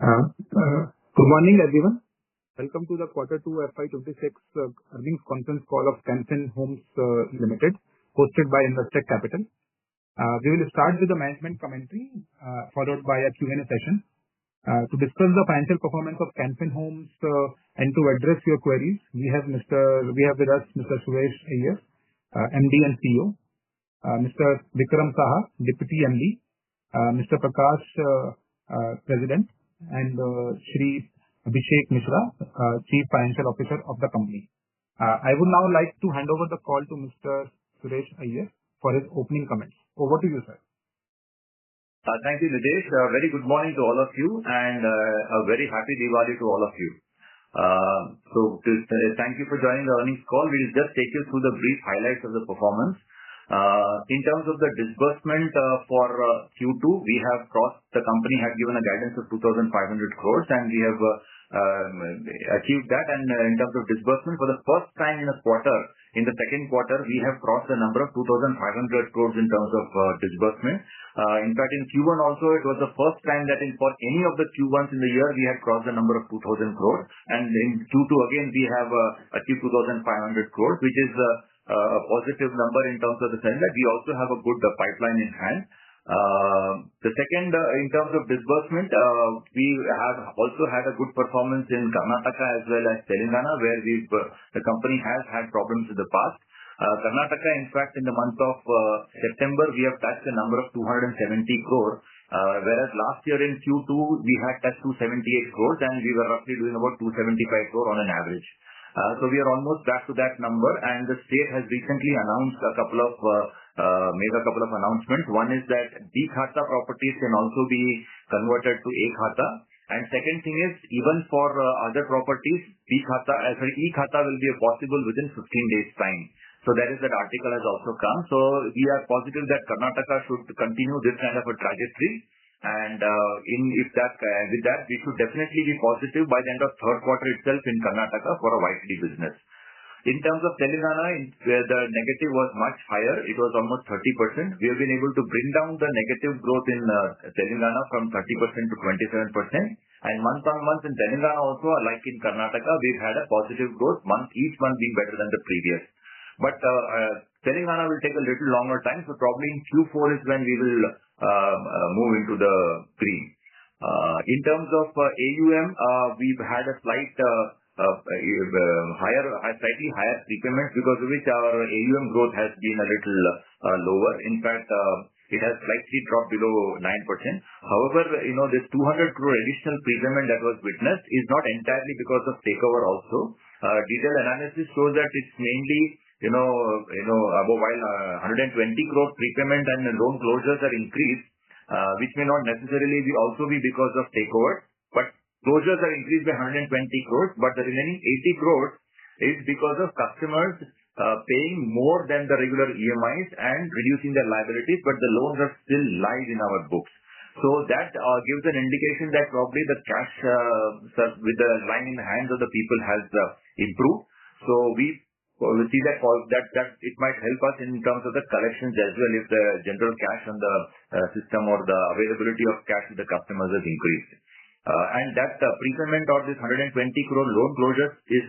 Good morning, everyone. Welcome to the Q2FY26 earnings conference call of Can Fin Homes Limited, hosted by Investec Capital. We will start with the management commentary, followed by a Q&A session. To discuss the financial performance of Can Fin Homes and to address your queries, we have with us Mr. Suresh Iyer, MD and CEO, Mr. Vikram Saha, Deputy MD, Mr. Prakash, President, and Shri Abhishek Mishra, Chief Financial Officer of the company. I would now like to hand over the call to Mr. Suresh Iyer for his opening comments. Over to you, sir. Thank you, Nidesh. Very good morning to all of you, and a very happy Diwali to all of you. Thank you for joining the earnings call. We will just take you through the brief highlights of the performance. In terms of the disbursement for Q2, we have crossed. The company had given a guidance of 2,500 crores, and we have achieved that. And in terms of disbursement, for the first time in a quarter, in the second quarter, we have crossed the number of 2,500 crores in terms of disbursement. In fact, in Q1 also, it was the first time that for any of the Q1s in the year, we had crossed the number of 2,000 crores. And in Q2, again, we have achieved 2,500 crores, which is a positive number in terms of the sense that we also have a good pipeline in hand. The second, in terms of disbursement, we have also had a good performance in Karnataka as well as Telangana, where the company has had problems in the past. Karnataka, in fact, in the month of September, we have touched the number of 270 crore, whereas last year in Q2, we had touched 278 crores, and we were roughly doing about 275 crore on an average. So we are almost back to that number, and the state has recently announced made a couple of announcements. One is that B Khata properties can also be converted to A Khata, and second thing is even for other properties, E Khata will be possible within 15 days' time. So that is that article has also come. So we are positive that Karnataka should continue this kind of a trajectory. And with that, we should definitely be positive by the end of third quarter itself in Karnataka for a YTD business. In terms of Telangana, where the negative was much higher, it was almost 30%. We have been able to bring down the negative growth in Telangana from 30% to 27%. And month on month in Telangana also, like in Karnataka, we've had a positive growth, each month being better than the previous. But Telangana will take a little longer time, so probably in Q4 is when we will move into the green. In terms of AUM, we've had a slightly higher prepayment, because of which our AUM growth has been a little lower. In fact, it has slightly dropped below 9%. However, this 200 crore additional prepayment that was witnessed is not entirely because of takeover also. Detailed analysis shows that it's mainly while 120 crore prepayment and loan closures are increased, which may not necessarily also be because of takeover, but closures are increased by 120 crores, but the remaining 80 crores is because of customers paying more than the regular EMIs and reducing their liabilities, but the loans are still live in our books. So that gives an indication that probably the cash with the lying in the hands of the people has improved. So we see that it might help us in terms of the collections as well, if the general cash on the system or the availability of cash with the customers has increased. And that prepayment or this 120 crore loan closures is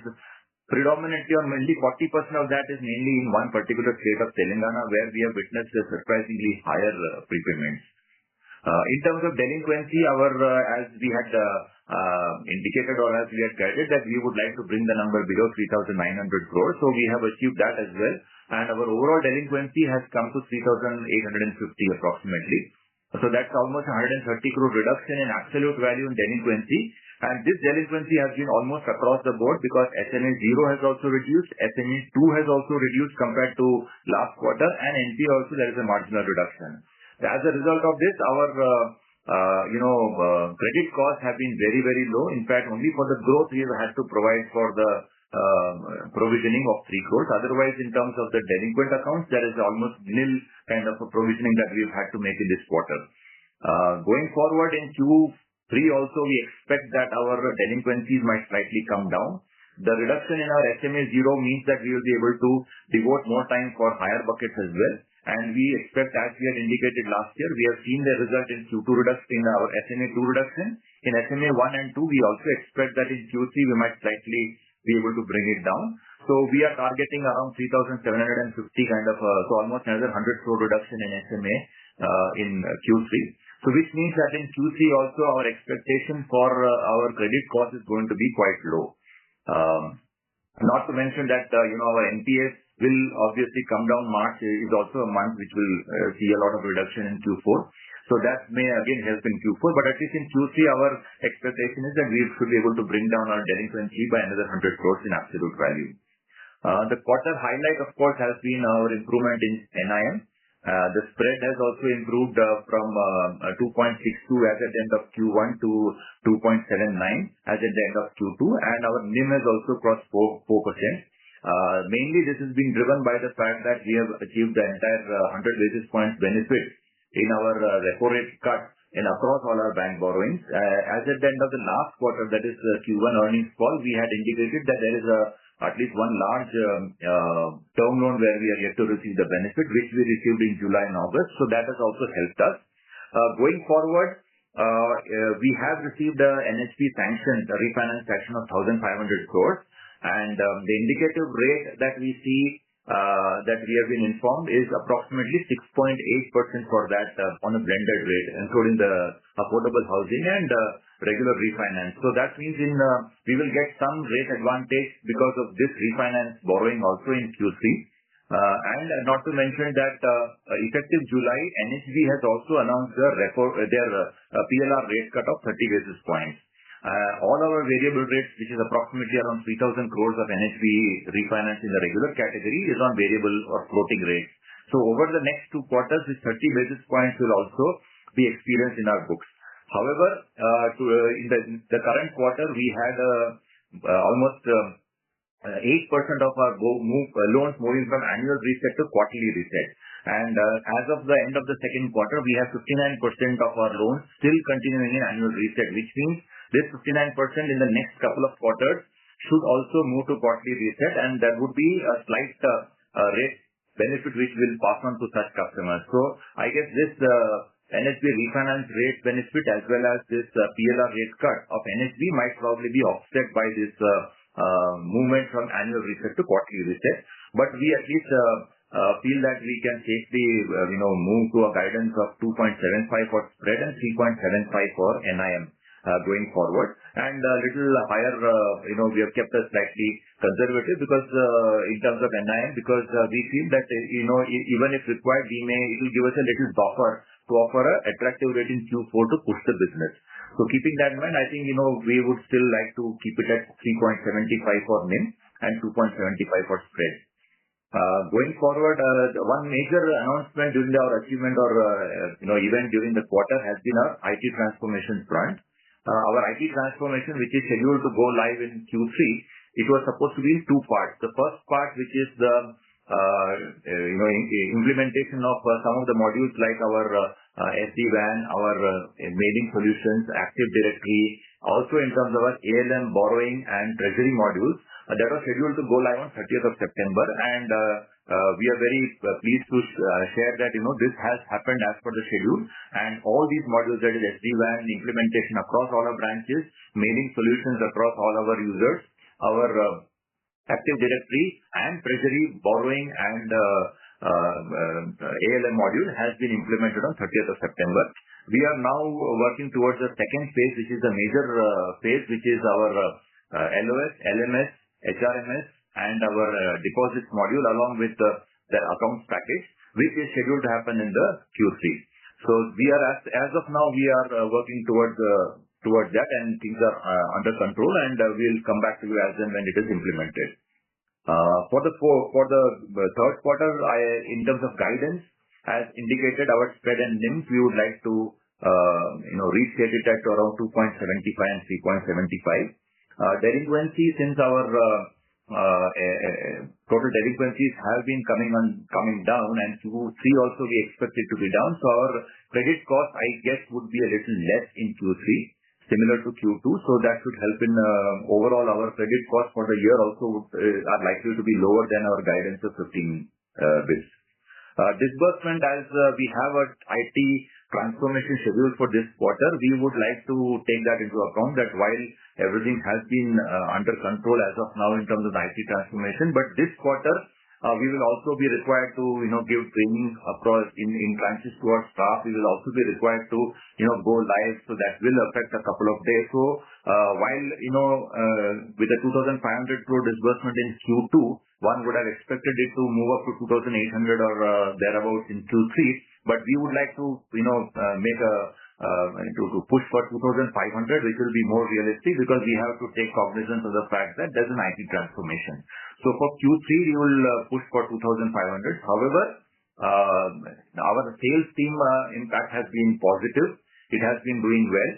predominantly, or mainly 40% of that is mainly in one particular state of Telangana, where we have witnessed a surprisingly higher prepayments. In terms of delinquency, as we had indicated or as we had guided, that we would like to bring the number below 3,900 crores. So we have achieved that as well. And our overall delinquency has come to 3,850 approximately. So that's almost 130 crore reduction in absolute value in delinquency. And this delinquency has been almost across the board, because SMA 0 has also reduced, SMA 2 has also reduced compared to last quarter, and NPA also there is a marginal reduction. As a result of this, our credit costs have been very, very low. In fact, only for the growth we have had to provide for the provisioning of 3 crores. Otherwise, in terms of the delinquent accounts, there is almost nil kind of a provisioning that we've had to make in this quarter. Going forward in Q3 also, we expect that our delinquencies might slightly come down. The reduction in our SMA 0 means that we will be able to devote more time for higher buckets as well. And we expect, as we had indicated last year, we have seen the result in Q2 reduction, in our SMA-2 reduction. In SMA-1 and 2, we also expect that in Q3 we might slightly be able to bring it down. So we are targeting around 3,750 kind of, so almost another 100 crore reduction in SMA in Q3. So which means that in Q3 also our expectation for our credit cost is going to be quite low. Not to mention that, our NPS will obviously come down. March is also a month which will see a lot of reduction in Q4. So that may again help in Q4, but at least in Q3 our expectation is that we should be able to bring down our delinquency by another 100 crores in absolute value. The quarter highlight, of course, has been our improvement in NIM. The spread has also improved from 2.62 as at the end of Q1 to 2.79 as at the end of Q2, and our NIM has also crossed 4%. Mainly this has been driven by the fact that we have achieved the entire 100 basis points benefit in our repo rate cut in across all our bank borrowings. As at the end of the last quarter, that is Q1 earnings call, we had indicated that there is at least one large term loan where we are yet to receive the benefit, which we received in July and August. So that has also helped us. Going forward, we have received a NHB sanction, a refinance sanction of 1,500 crores. And the indicative rate that we see, that we have been informed, is approximately 6.8% for that on a blended rate, including the affordable housing and regular refinance. So that means we will get some rate advantage because of this refinance borrowing also in Q3. And not to mention that effective July, NHB has also announced their PLR rate cut of 30 basis points. All our variable rates, which is approximately around 3,000 crores of NHB refinance in the regular category, is on variable or floating rates. So over the next 2 quarters, this 30 basis points will also be experienced in our books. However, in the current quarter, we had almost 8% of our loans moving from annual reset to quarterly reset. And as of the end of the second quarter, we have 59% of our loans still continuing in annual reset, which means this 59% in the next couple of quarters should also move to quarterly reset, and there would be a slight rate benefit which will pass on to such customers. So I guess this NHB refinance rate benefit as well as this PLR rate cut of NHB might probably be offset by this movement from annual reset to quarterly reset. But we at least feel that we can safely move to a guidance of 2.75 for spread and 3.75 for NIM going forward. And a little higher, we have kept us slightly conservative because in terms of NIM, because we feel that even if required, it will give us a little buffer to offer an attractive rate in Q4 to push the business. So keeping that in mind, I think we would still like to keep it at 3.75 for NIM and 2.75 for spread. Going forward, one major announcement during our achievement or event during the quarter has been our IT transformation front. Our IT transformation, which is scheduled to go live in Q3, it was supposed to be in 2 parts. The first part, which is the implementation of some of the modules like our SD-WAN, our mailing solutions, Active Directory, also in terms of our ALM borrowing and treasury modules, that was scheduled to go live on 30th of September. And we are very pleased to share that this has happened as per the schedule, and all these modules, that is SD-WAN implementation across all our branches, mailing solutions across all our users, our Active Directory and treasury borrowing and ALM module has been implemented on 30th of September. We are now working towards the second phase, which is the major phase, which is our LOS, LMS, HRMS, and our deposits module along with the accounts package, which is scheduled to happen in the Q3. So we are, as of now, we are working towards that, and things are under control, and we'll come back to you as and when it is implemented. For the third quarter, in terms of guidance, as indicated, our spread and NIMs, we would like to restate it at around 2.75 and 3.75. Delinquency, since our total delinquencies have been coming down, and Q3 also we expect it to be down. So our credit cost, I guess, would be a little less in Q3, similar to Q2. So that should help in overall our credit cost for the year also are likely to be lower than our guidance of 15 bps. Disbursement, as we have a IT transformation schedule for this quarter, we would like to take that into account, that while everything has been under control as of now in terms of the IT transformation, but this quarter we will also be required to give training across in branches to our staff. We will also be required to go live, so that will affect a couple of days. So while with the 2,500 crore disbursement in Q2, one would have expected it to move up to 2,800 or thereabouts in Q3, but we would like to make to push for 2,500, which will be more realistic, because we have to take cognizance of the fact that there's an IT transformation. So for Q3, we will push for 2,500. However, our sales team impact has been positive. It has been doing well.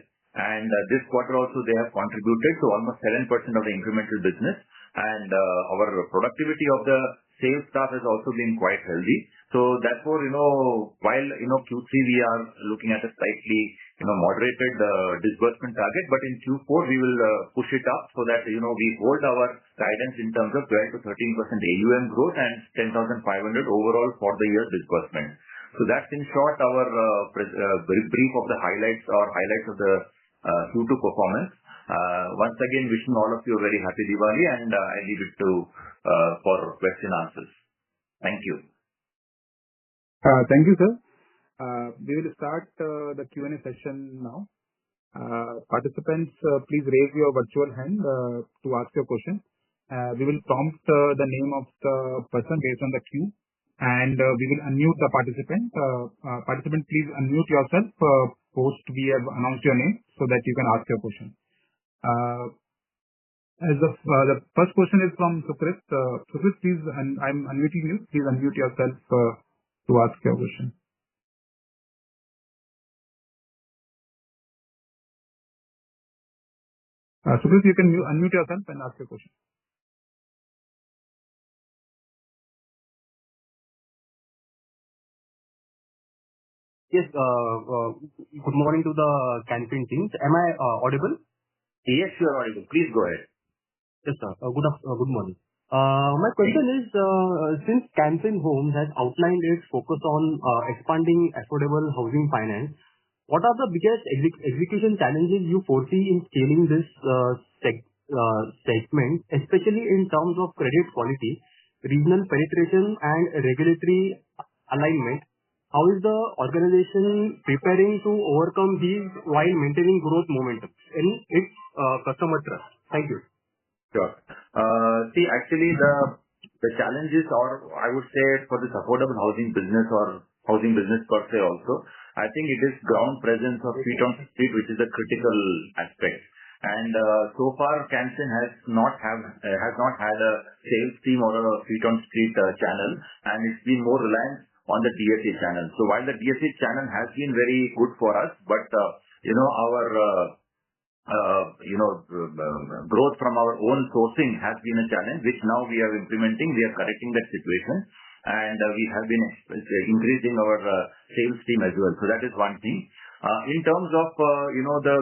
And this quarter also, they have contributed to almost 7% of the incremental business. And our productivity of the sales staff has also been quite healthy. So therefore, while Q3 we are looking at a slightly moderated disbursement target, but in Q4 we will push it up so that we hold our guidance in terms of 12 to 13% AUM growth and 10,500 overall for the year disbursement. So that's in short our brief of the highlights of the Q2 performance. Once again, wishing all of you a very happy Diwali, and I leave it for question answers. Thank you. Thank you, sir. We will start the Q&A session now. Participants, please raise your virtual hand to ask your question. We will prompt the name of the person based on the queue, and we will unmute the participant. Participant, please unmute yourself post we have announced your name so that you can ask your question. As the first question is from Sukrit. Sukrit, please, I'm unmuting you. Please unmute yourself to ask your question. Sukrit, you can unmute yourself and ask your question. Yes, good morning to the Canfin teams. Am I audible? Yes, you are audible. Please go ahead. Yes, sir. Good morning. My question is, since Canfin Homes has outlined its focus on expanding affordable housing finance, what are the biggest execution challenges you foresee in scaling this segment, especially in terms of credit quality, regional penetration, and regulatory alignment? How is the organization preparing to overcome these while maintaining growth momentum in its customer trust? Thank you. Sure. See, actually, the challenges, or I would say for this affordable housing business or housing business per se also, I think it is ground presence of feet on street, which is a critical aspect. And so far, Canfin has not had a sales team or a feet on street channel, and it's been more reliant on the DSA channel. So while the DSA channel has been very good for us, but our growth from our own sourcing has been a challenge, which now we are implementing. We are correcting that situation, and we have been increasing our sales team as well. So that is one thing. In terms of the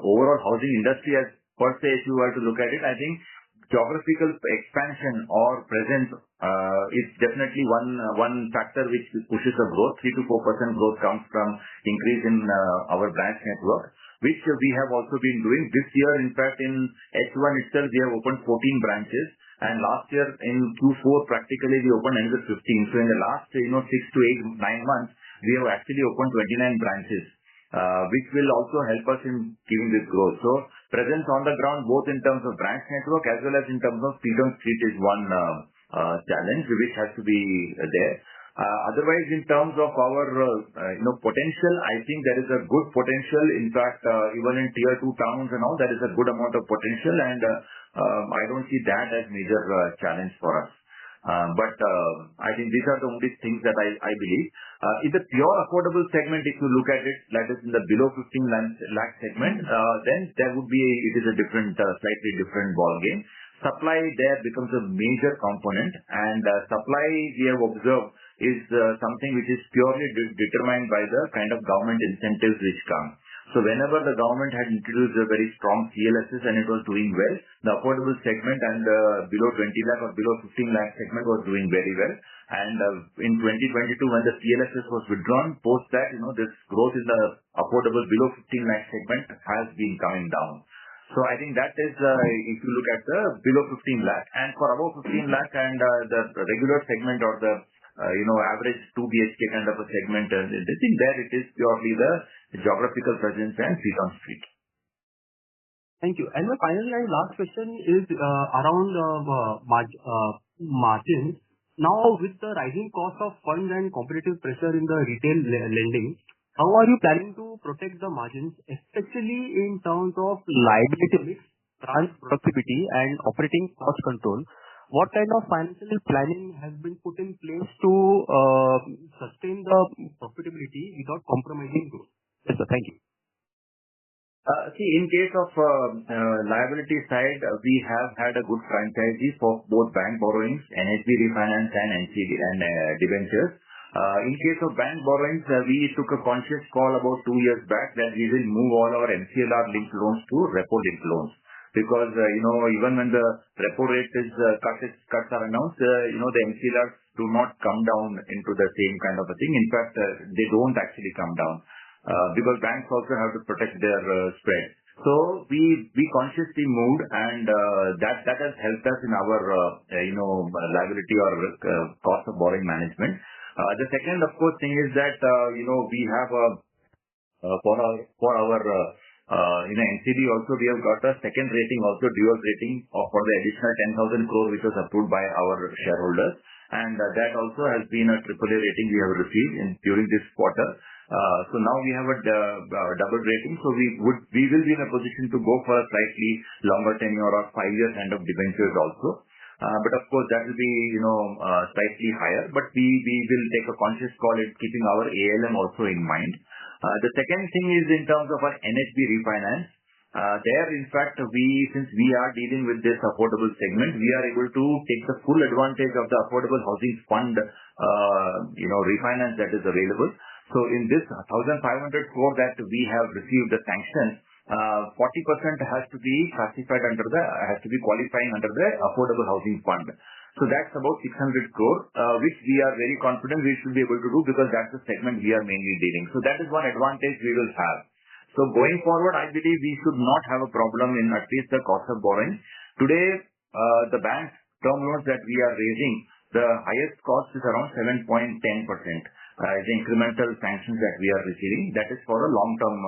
overall housing industry as per se, if you were to look at it, I think geographical expansion or presence is definitely one factor which pushes the growth. 3 to 4% growth comes from increase in our branch network, which we have also been doing this year. In fact, in H1 itself, we have opened 14 branches, and last year in Q4, practically we opened another 15. So in the last 6 to 8, 9 months, we have actually opened 29 branches, which will also help us in giving this growth. So presence on the ground, both in terms of branch network as well as in terms of feet on street, is one challenge which has to be there. Otherwise, in terms of our potential, I think there is a good potential. In fact, even in tier 2 towns and all, there is a good amount of potential, and I don't see that as major challenge for us. But I think these are the only things that I believe. In the pure affordable segment, if you look at it, that is in the below 15 lakh segment, then there would be, it is a different, slightly different ball game. Supply there becomes a major component, and supply we have observed is something which is purely determined by the kind of government incentives which come. So So whenever the government had introduced a very strong CLSS and it was doing well, the affordable segment and the below 20 lakh or below 15 lakh segment was doing very well. And in 2022, when the CLSS was withdrawn, post that, this growth in the affordable below 15 lakh segment has been coming down. So I think that is, if you look at the below 15 lakh, and for above 15 lakh and the regular segment or the average 2 BHK kind of a segment, I think there it is purely the geographical presence and feet on street. Thank you. And my final and last question is around margins. Now, with the rising cost of funds and competitive pressure in the retail lending, how are you planning to protect the margins, especially in terms of liability mix, branch productivity, and operating cost control? What kind of financial planning has been put in place to sustain the profitability without compromising growth? Yes, sir. Thank you. See, in case of liability side, we have had a good franchise for both bank borrowings, NHB refinance and NCD and debentures. In case of bank borrowings, we took a conscious call about 2 years back that we will move all our MCLR linked loans to repo linked loans. Because, even when the repo rate is cuts are announced, the MCLRs do not come down into the same kind of a thing. In fact, they don't actually come down because banks also have to protect their spread. So we consciously moved, and that has helped us in our liability or cost of borrowing management. The second, of course, thing is that we have for our NCD also we have got a second rating, also dual rating for the additional 10,000 crore which was approved by our shareholders, and that also has been a AAA rating we have received during this quarter. So now we have a double rating, so we will be in a position to go for a slightly longer tenure or 5 years kind of debentures also. But of course, that will be, slightly higher, but we will take a conscious call in keeping our ALM also in mind. The second thing is in terms of our NHB refinance. There, in fact, since we are dealing with this affordable segment, we are able to take the full advantage of the affordable housing fund, refinance that is available. So in this 1,500 crore that we have received the sanction, 40% has to be qualifying under the affordable housing fund. So that's about 600 crore, which we are very confident we should be able to do because that's the segment we are mainly dealing. So that is one advantage we will have. So going forward, I believe we should not have a problem in at least the cost of borrowing. Today, the bank term loans that we are raising, the highest cost is around 7.10%. The incremental sanctions that we are receiving, that is for a long-term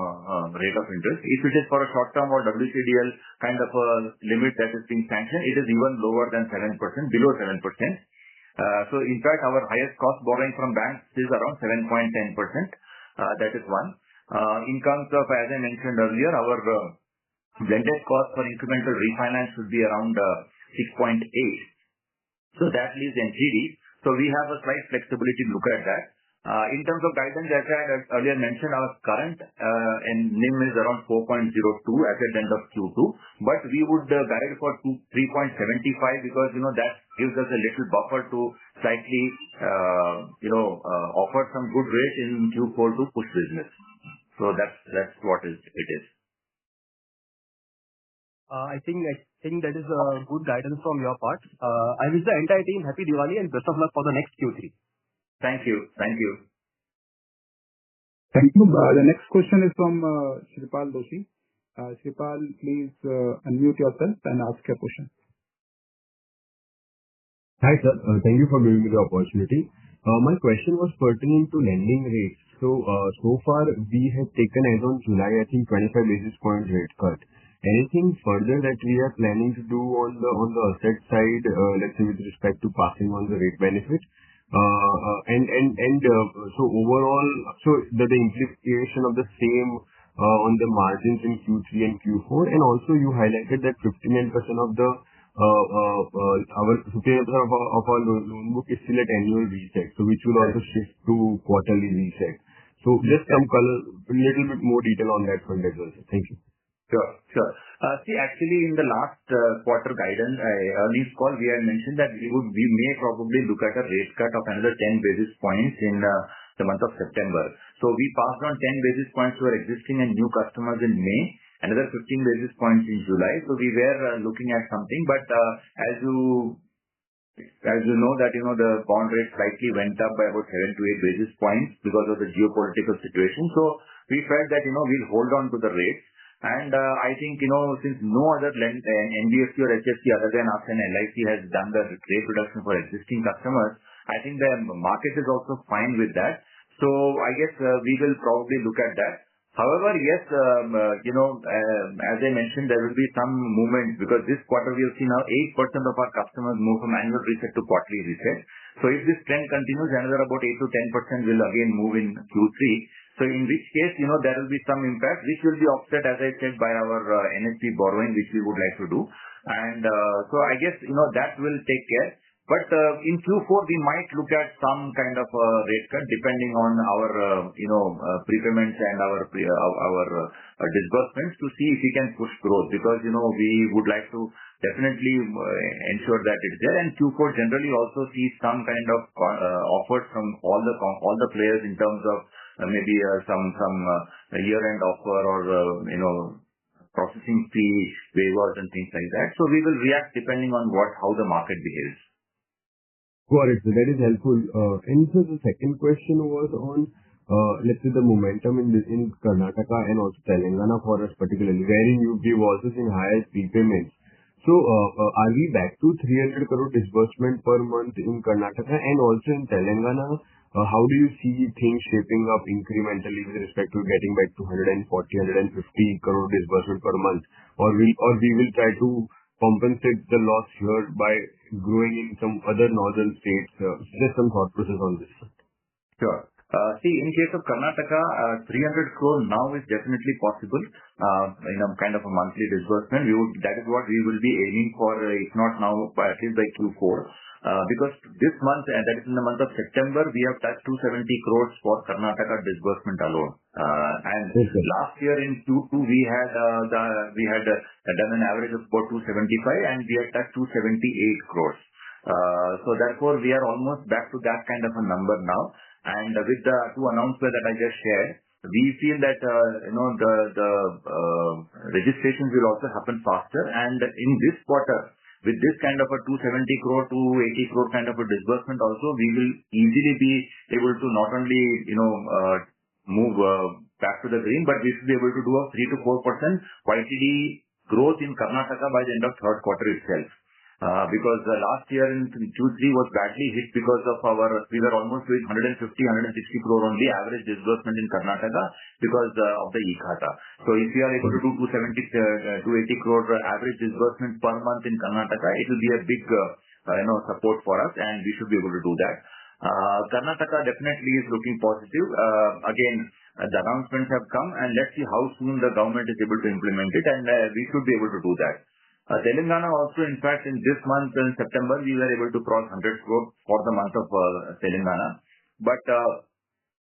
rate of interest. If it is for a short-term or WCDL kind of a limit that is being sanctioned, it is even lower than 7%, below 7%. So in fact, our highest cost borrowing from banks is around 7.10%. That is one. In terms of, as I mentioned earlier, our blended cost for incremental refinance should be around 6.8. So that leaves NCD. So we have a slight flexibility to look at that. In terms of guidance, as I had earlier mentioned, our current NIM is around 4.02 at the end of Q2, but we would guide for 3.75 because that gives us a little buffer to slightly offer some good rate in Q4 to push business. So that's what it is. I think that is a good guidance from your part. I wish the entire team happy Diwali and best of luck for the next Q3. Thank you. Thank you. The next question is from Shripal Doshi. Shripal, please unmute yourself and ask your question. Hi, sir. Thank you for giving me the opportunity. My question was pertaining to lending rates. So far we have taken as on July, I think 25 basis point rate cut. Anything further that we are planning to do on the asset side, let's say with respect to passing on the rate benefit? So overall, the implication of the same on the margins in Q3 and Q4, and also you highlighted that 59% of our loan book is still at annual reset, so which will also shift to quarterly reset. So just some color, a little bit more detail on that front as well. Thank you. Sure. See, actually, in the last quarter guidance earnings call, we had mentioned that we may probably look at a rate cut of another 10 basis points in the month of September. So we passed on 10 basis points to our existing and new customers in May, another 15 basis points in July. So we were looking at something, but as you know that, the bond rate slightly went up by about 7 to 8 basis points because of the geopolitical situation. So we felt that, we'll hold on to the rates. And I think, since no other NBFC or HFC other than us and LIC has done the rate reduction for existing customers, I think the market is also fine with that. So I guess we will probably look at that. However, yes, as I mentioned, there will be some movement because this quarter we have seen now 8% of our customers move from annual reset to quarterly reset. So if this trend continues, another about 8 to 10% will again move in Q3. So in which case, there will be some impact, which will be offset, as I said, by our NHB borrowing, which we would like to do. And so I guess, that will take care. But in Q4, we might look at some kind of a rate cut depending on our, prepayments and our disbursements to see if we can push growth because, we would like to definitely ensure that it's there. And Q4 generally also sees some kind of offers from all the players in terms of maybe some year-end offer or, processing fee waivers and things like that. So we will react depending on how the market behaves. Got it. So that is helpful. And so the second question was on, let's say the momentum in Karnataka and also Telangana for us particularly, wherein we've also seen higher prepayments. So are we back to 300 crore disbursement per month in Karnataka and also in Telangana? How do you see things shaping up incrementally with respect to getting back to 140, 150 crore disbursement per month? Or we will try to compensate the loss here by growing in some other northern states? Just some thought process on this. Sure. See, in case of Karnataka, 300 crore now is definitely possible in a kind of a monthly disbursement. That is what we will be aiming for, if not now, at least by Q4. Because this month, and that is in the month of September, we have touched 270 crores for Karnataka disbursement alone. And last year in Q2, we had done an average of about 275 and we had touched 278 crores. So therefore, we are almost back to that kind of a number now. And with the two announcements that I just shared, we feel that, the registrations will also happen faster. And in this quarter, with this kind of a 270 crore to 80 crore kind of a disbursement also, we will easily be able to not only, move back to the green, but we should be able to do a 3 to 4% YTD growth in Karnataka by the end of third quarter itself. Because last year in Q3 was badly hit because of we were almost doing 150, 160 crore only average disbursement in Karnataka because of the e-Khata. So if we are able to do 270, 280 crore average disbursement per month in Karnataka, it will be a big, support for us and we should be able to do that. Karnataka definitely is looking positive. Again, the announcements have come and let's see how soon the government is able to implement it and we should be able to do that. Telangana also, in fact, in this month, in September, we were able to cross 100 crore for the month of Telangana. But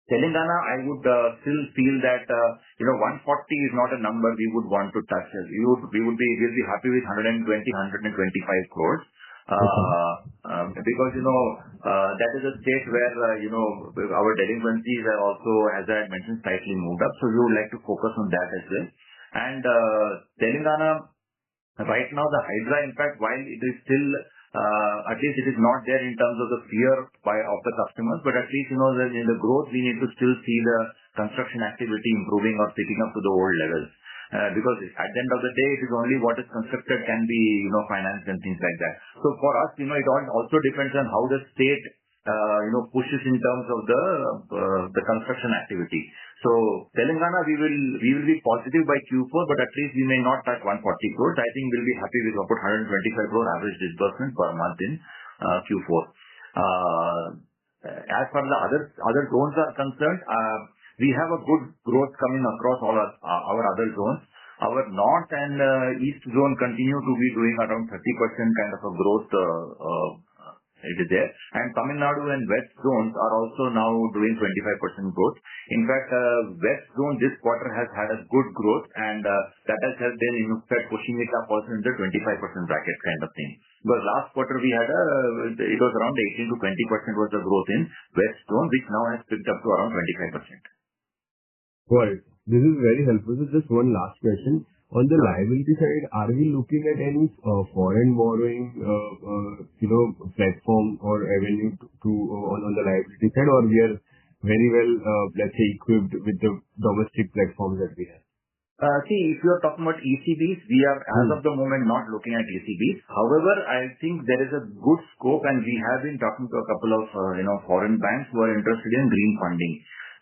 Telangana, I would still feel that, 140 is not a number we would want to touch. We'll be happy with 120, 125 crores. Because, that is a state where, our delinquencies are also, as I had mentioned, slightly moved up. So we would like to focus on that as well. And Telangana, right now, the Hydra impact, while it is still, at least it is not there in terms of the fear of the customers, but at least, in the growth, we need to still see the construction activity improving or picking up to the old levels. Because at the end of the day, it is only what is constructed can be, financed and things like that. So for us, it also depends on how the state, pushes in terms of the construction activity. So Telangana, we will be positive by Q4, but at least we may not touch 140 crores. I think we'll be happy with about 125 crore average disbursement per month in Q4. As far as the other zones are concerned, we have a good growth coming across all our other zones. Our north and east zone continue to be doing around 30% kind of a growth it is there. And Tamil Nadu and West zones are also now doing 25% growth. In fact, West zone this quarter has had a good growth, and that has helped them in fact pushing it up also in the 25% bracket kind of thing. Because last quarter we had it was around 18 to 20% was the growth in West zone, which now has picked up to around 25%. Got it. This is very helpful. So just one last question. On the liability side, are we looking at any foreign borrowing, platform or avenue on the liability side, or we are very well, let's say, equipped with the domestic platforms that we have? See, if you are talking about ECBs, we are as of the moment not looking at ECBs. However, I think there is a good scope, and we have been talking to a couple of foreign banks who are interested in green funding.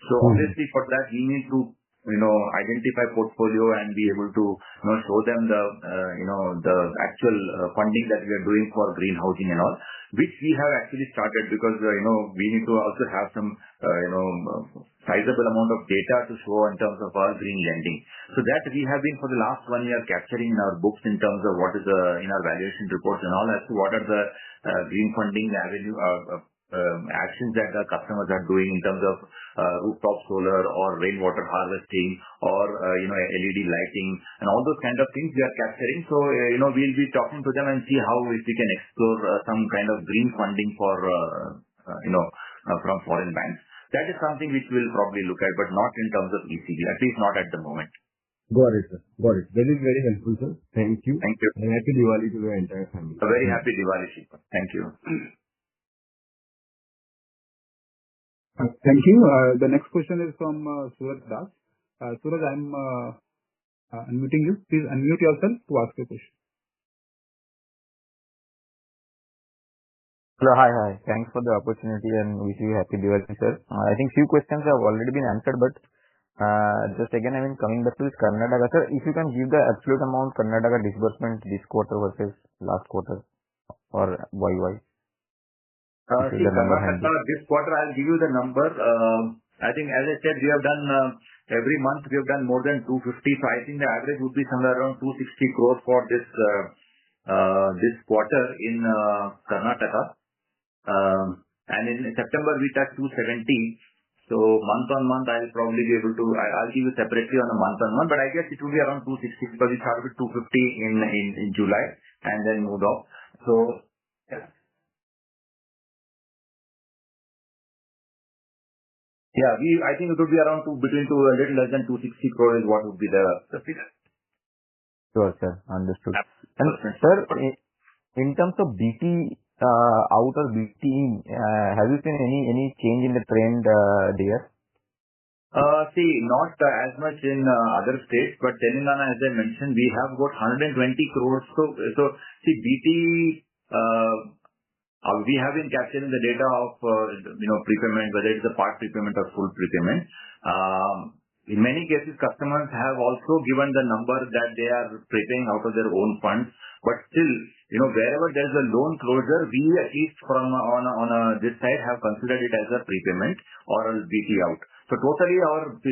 So obviously for that we need to identify portfolio and be able to show them the actual funding that we are doing for green housing and all, which we have actually started because we need to also have some sizable amount of data to show in terms of our green lending. So that we have been for the last 1 year capturing in our books in terms of what is in our valuation reports and all as to what are the green funding avenue actions that the customers are doing in terms of rooftop solar or rainwater harvesting or LED lighting and all those kind of things we are capturing. So we'll be talking to them and see how if we can explore some kind of green funding for from foreign banks. That is something which we'll probably look at, but not in terms of ECB, at least not at the moment. Got it, sir. Got it. That is very helpful, sir. Thank you. Thank you. And happy Diwali to the entire family. A very happy Diwali, Shilpa. Thank you. Thank you. The next question is from Suraj Das. Suraj, I'm unmuting you. Please unmute yourself to ask your question. Hello. Hi. Thanks for the opportunity and wish you happy Diwali, sir. I think few questions have already been answered, but just again, coming back to this Karnataka, sir, if you can give the absolute amount Karnataka disbursement this quarter versus last quarter or YY. See, Karnataka, this quarter I'll give you the number. I think as I said, we have done every month we have done more than 250. So I think the average would be somewhere around 260 crores for this quarter in Karnataka. And in September we touched 270. So month on month I'll probably be able to. I'll give you separately on a month on month, but I guess it will be around 260 because we started with 250 in July and then moved off. So yeah. Yeah, I think it would be around between a little less than 260 crore is what would be the figure. Sure, sir. Understood. And sir, in terms of BT out or BT in, have you seen any change in the trend there? See, not as much in other states, but Telangana, as I mentioned, we have got 120 crores. So see, BT. We have been capturing the data of prepayment, whether it's a part prepayment or full prepayment. In many cases, customers have also given the number that they are prepaying out of their own funds. But still, wherever there is a loan closure, we at least from this side have considered it as a prepayment or a BT out. So totally our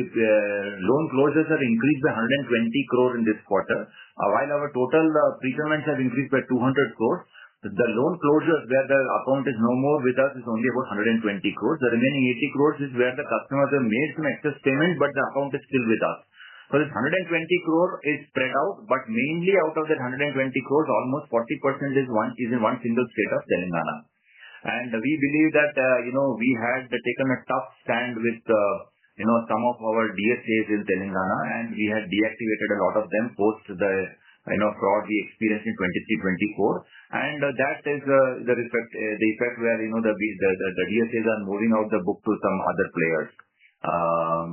loan closures have increased by 120 crore in this quarter, while our total prepayments have increased by 200 crores. The loan closures where the account is no more with us is only about 120 crores. The remaining 80 crores is where the customers have made some excess payment, but the account is still with us. So this 120 crore is spread out, but mainly out of that 120 crores, almost 40% is in one single state of Telangana. And we believe that, we had taken a tough stand with, some of our DSAs in Telangana, and we had deactivated a lot of them post the fraud we experienced in 23-24, and that is the effect where the DSAs are moving out the book to some other players,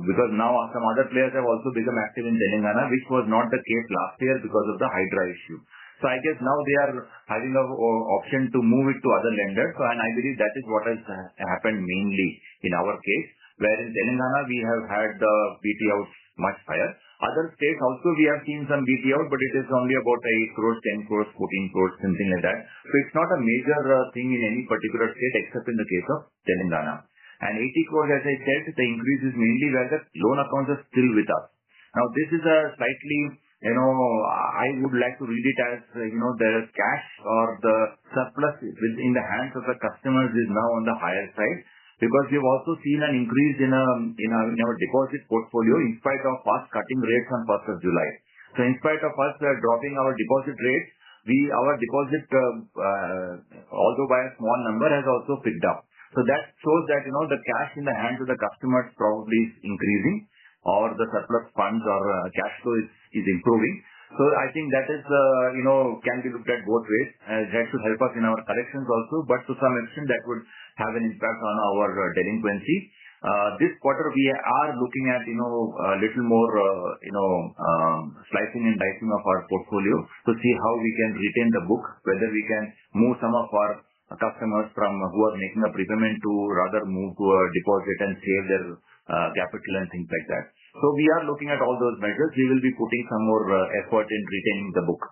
because now some other players have also become active in Telangana, which was not the case last year because of the Hydra issue. So I guess now they are having an option to move it to other lenders, and I believe that is what has happened mainly in our case, where in Telangana we have had the BT out much higher. Other states also we have seen some BT out, but it is only about 8 crores, 10 crores, 14 crores, something like that. So it's not a major thing in any particular state except in the case of Telangana. And 80 crores, as I said, the increase is mainly where the loan accounts are still with us. Now this is a slightly I would like to read it as, there is cash or the surplus in the hands of the customers is now on the higher side, because we have also seen an increase in our deposit portfolio in spite of us cutting rates on 1st of July. So in spite of us dropping our deposit rates, our deposit, although by a small number, has also picked up. So that shows that, the cash in the hands of the customers probably is increasing, or the surplus funds or cash flow is improving. So I think that is, can be looked at both ways. That should help us in our collections also, but to some extent that would have an impact on our delinquency. This quarter we are looking at, a little more, slicing and dicing of our portfolio to see how we can retain the book, whether we can move some of our customers from who are making a prepayment to rather move to a deposit and save their capital and things like that. So we are looking at all those measures. We will be putting some more effort in retaining the book.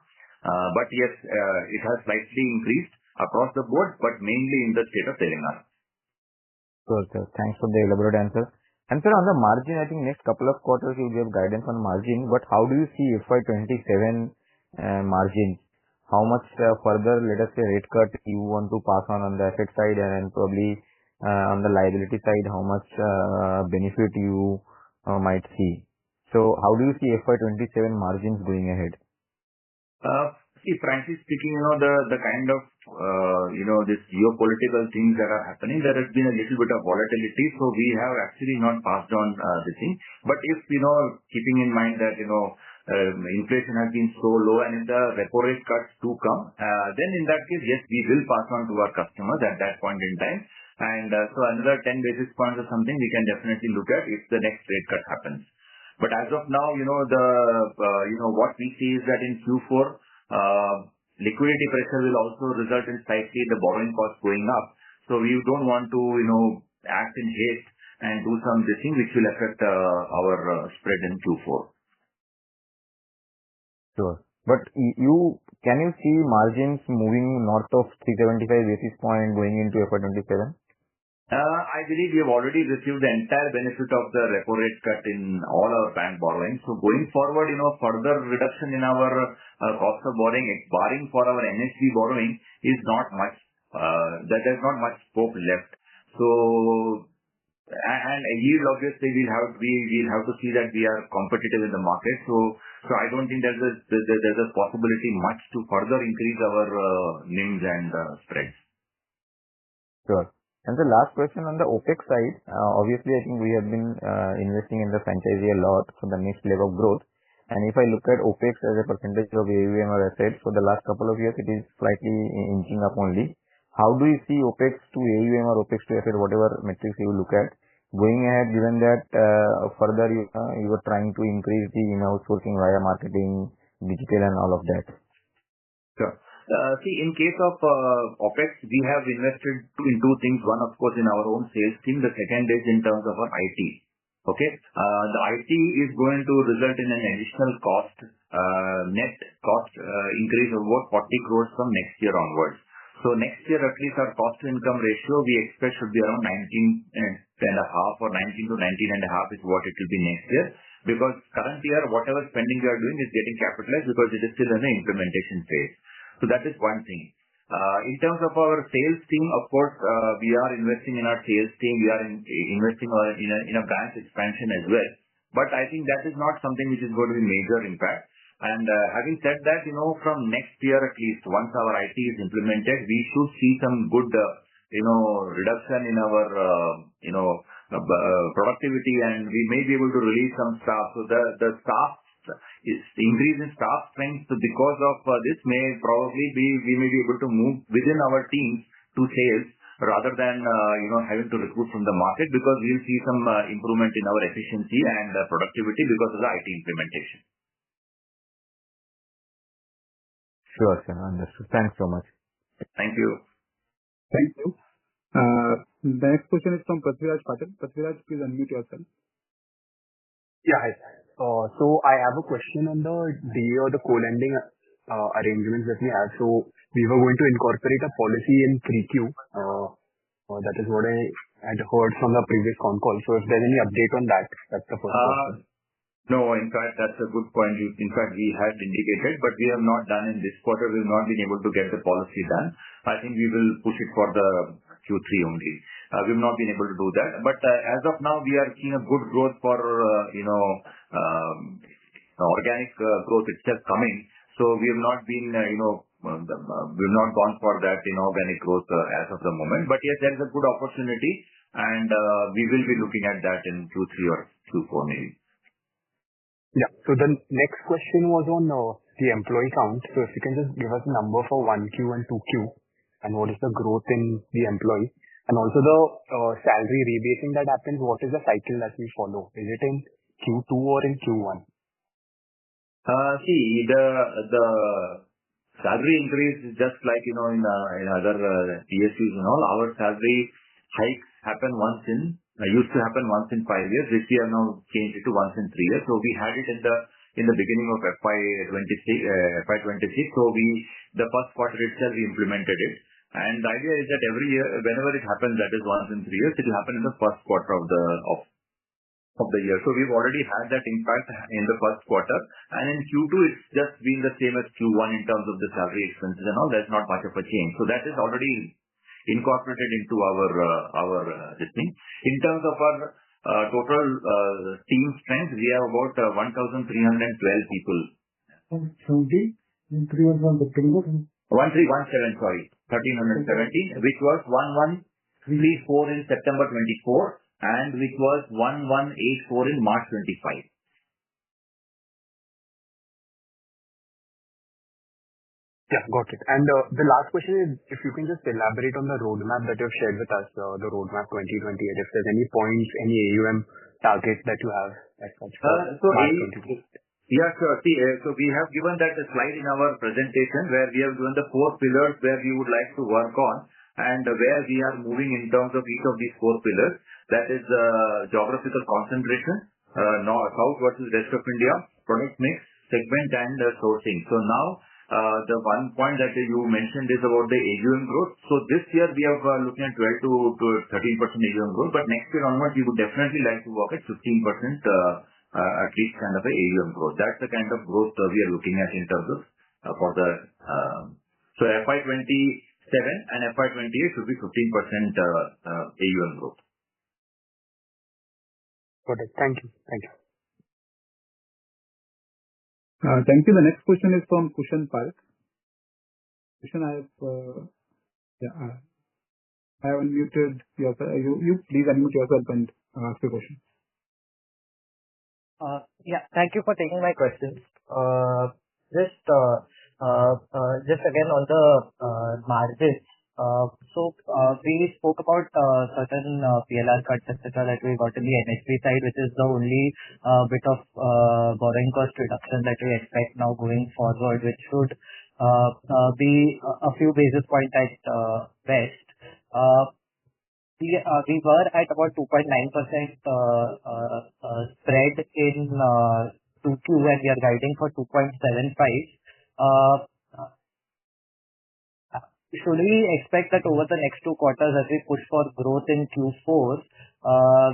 But yes, it has slightly increased across the board, but mainly in the state of Telangana. Sure, sir. Thanks for the elaborate answer. And sir, on the margin, I think next couple of quarters you give guidance on margin, but how do you see FY27 margins? How much further, let us say, rate cut you want to pass on the asset side, and probably on the liability side, how much benefit you might see? So how do you see FY27 margins going ahead? Frankly speaking, the kind of, this geopolitical things that are happening, there has been a little bit of volatility. So we have actually not passed on this thing. But if, keeping in mind that, inflation has been so low and if the repo rate cuts do come, then in that case, yes, we will pass on to our customers at that point in time. And so another 10 basis points or something we can definitely look at if the next rate cut happens. But as of now, what we see is that in Q4, liquidity pressure will also result in slightly the borrowing costs going up. So we don't want to, act in haste and do some this thing which will affect our spread in Q4. Sure. But can you see margins moving north of 375 basis point going into FY27? I believe we have already received the entire benefit of the repo rate cut in all our bank borrowings. So going forward, further reduction in our cost of borrowing, barring for our NHB borrowing, is not much. There's not much scope left. So, and yield, obviously, we'll have to see that we are competitive in the market. So I don't think there's a possibility much to further increase our NIMs and spreads. Sure. And the last question on the OPEX side, obviously I think we have been investing in the franchisee a lot for the next leg of growth. And if I look at OPEX as a percentage of AUM or assets for the last couple of years, it is slightly inching up only. How do you see OPEX to AUM or OPEX to asset, whatever metrics you look at, going ahead, given that further you are trying to increase the in-house sourcing via marketing, digital and all of that? Sure. See, in case of OPEX, we have invested in two things. One, of course, in our own sales team. The second is in terms of our IT. Okay. The IT is going to result in an additional cost, net cost increase of about 40 crores from next year onwards. So next year, at least our cost to income ratio we expect should be around 19.5 or 19 to 19.5 is what it will be next year. Because current year, whatever spending we are doing is getting capitalized because it is still in the implementation phase. So that is one thing. In terms of our sales team, of course, we are investing in our sales team. We are investing in a branch expansion as well. But I think that is not something which is going to be major impact. And having said that, from next year at least, once our IT is implemented, we should see some good, reduction in our, productivity, and we may be able to release some staff. So the staff is increase in staff strength. So because of this we may be able to move within our teams to sales rather than, having to recruit from the market, because we'll see some improvement in our efficiency and productivity because of the IT implementation. Sure, sir. Understood. Thanks so much. Thank you. Thank you. The next question is from Prithviraj Patil. Prithviraj, please unmute yourself. Yeah, hi. So I have a question on the DA or the co-lending arrangements that we have. So we were going to incorporate a policy in 3Q. That is what I had heard from the previous con call. So if there's any update on that, that's the first question. No, in fact, that's a good point. In fact, we had indicated, but we have not done in this quarter. We have not been able to get the policy done. I think we will push it for the Q3 only. We have not been able to do that. But as of now, we are seeing a good growth for, organic growth itself coming. So we have not been, we have not gone for that inorganic growth as of the moment. But yes, there is a good opportunity, and we will be looking at that in Q3 or Q4 maybe. Yeah. So the next question was on the employee count. So if you can just give us a number for 1Q and 2Q, and what is the growth in the employee? And also the salary rebasing that happens, what is the cycle that we follow? Is it in Q2 or in Q1? See, the salary increase is just like, in other PSUs and all. Our salary hikes used to happen once in 5 years, which we have now changed it to once in 3 years. So we had it in the beginning of FY26. So the first quarter itself, we implemented it. And the idea is that every year, whenever it happens, that is once in 3 years, it will happen in the first quarter of the year. So we've already had that impact in the first quarter. And in Q2, it's just been the same as Q1 in terms of the salary expenses and all. There's not much of a change. So that is already incorporated into our this thing. In terms of our total team strength, we have about 1,312 people. 1317, sorry. 1317, which was 1134 in September 24, and which was 1184 in March 25. Yeah, got it. And the last question is, if you can just elaborate on the roadmap that you've shared with us, the roadmap 2028, if there's any points, any AUM targets that you have as such for March 2028. Yeah, sure. See, so we have given that slide in our presentation where we have given the 4 pillars where we would like to work on and where we are moving in terms of each of these 4 pillars. That is geographical concentration, South versus rest of India, product mix, segment, and sourcing. So now, the one point that you mentioned is about the AUM growth. So this year we are looking at 12 to 13% AUM growth, but next year onwards we would definitely like to work at 15% at least kind of a AUM growth. That's the kind of growth we are looking at in terms of for the so FY27 and FY28 should be 15% AUM growth. Got it. Thank you. Thank you. Thank you. The next question is from Kushan Park. Kushan, I have unmuted yourself. You please unmute yourself and ask your question. Yeah, thank you for taking my questions. Just again on the margins. So we spoke about certain PLR cuts, etc., that we got in the NHB side, which is the only bit of borrowing cost reduction that we expect now going forward, which should be a few basis points at best. We were at about 2.9% spread in 2Q, and we are guiding for 2.75. Should we expect that over the next 2 quarters, as we push for growth in Q4,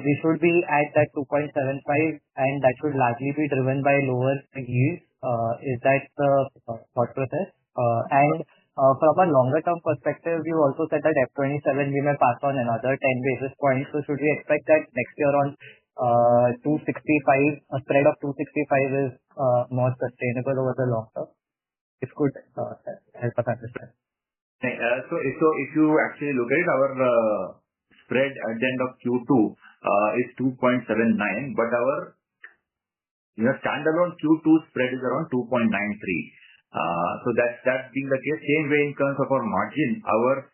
we should be at that 2.75, and that should largely be driven by lower yields? Is that the thought process? And from a longer term perspective, you also said that F27 we may pass on another 10 basis points. So should we expect that next year on 265, a spread of 265 is more sustainable over the long term? If could help us understand. So if you actually look at it, our spread at the end of Q2 is 2.79, but our standalone Q2 spread is around 2.93. So that being the case, same way in terms of our margin,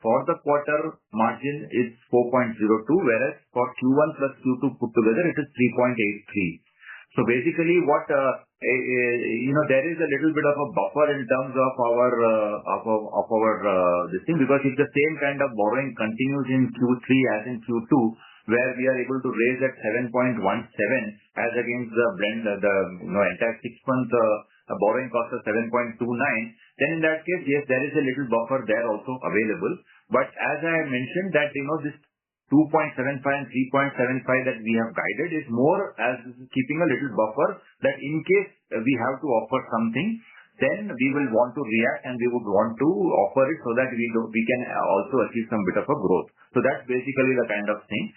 for the quarter margin is 4.02, whereas for Q1 plus Q2 put together, it is 3.83. So basically what, there is a little bit of a buffer in terms of our this thing, because if the same kind of borrowing continues in Q3 as in Q2, where we are able to raise at 7.17 as against the blend, the entire 6-month borrowing cost of 7.29, then in that case, yes, there is a little buffer there also available. But as I mentioned that, this 2.75 and 3.75 that we have guided is more as keeping a little buffer that in case we have to offer something, then we will want to react and we would want to offer it so that we can also achieve some bit of a growth. So that's basically the kind of thing.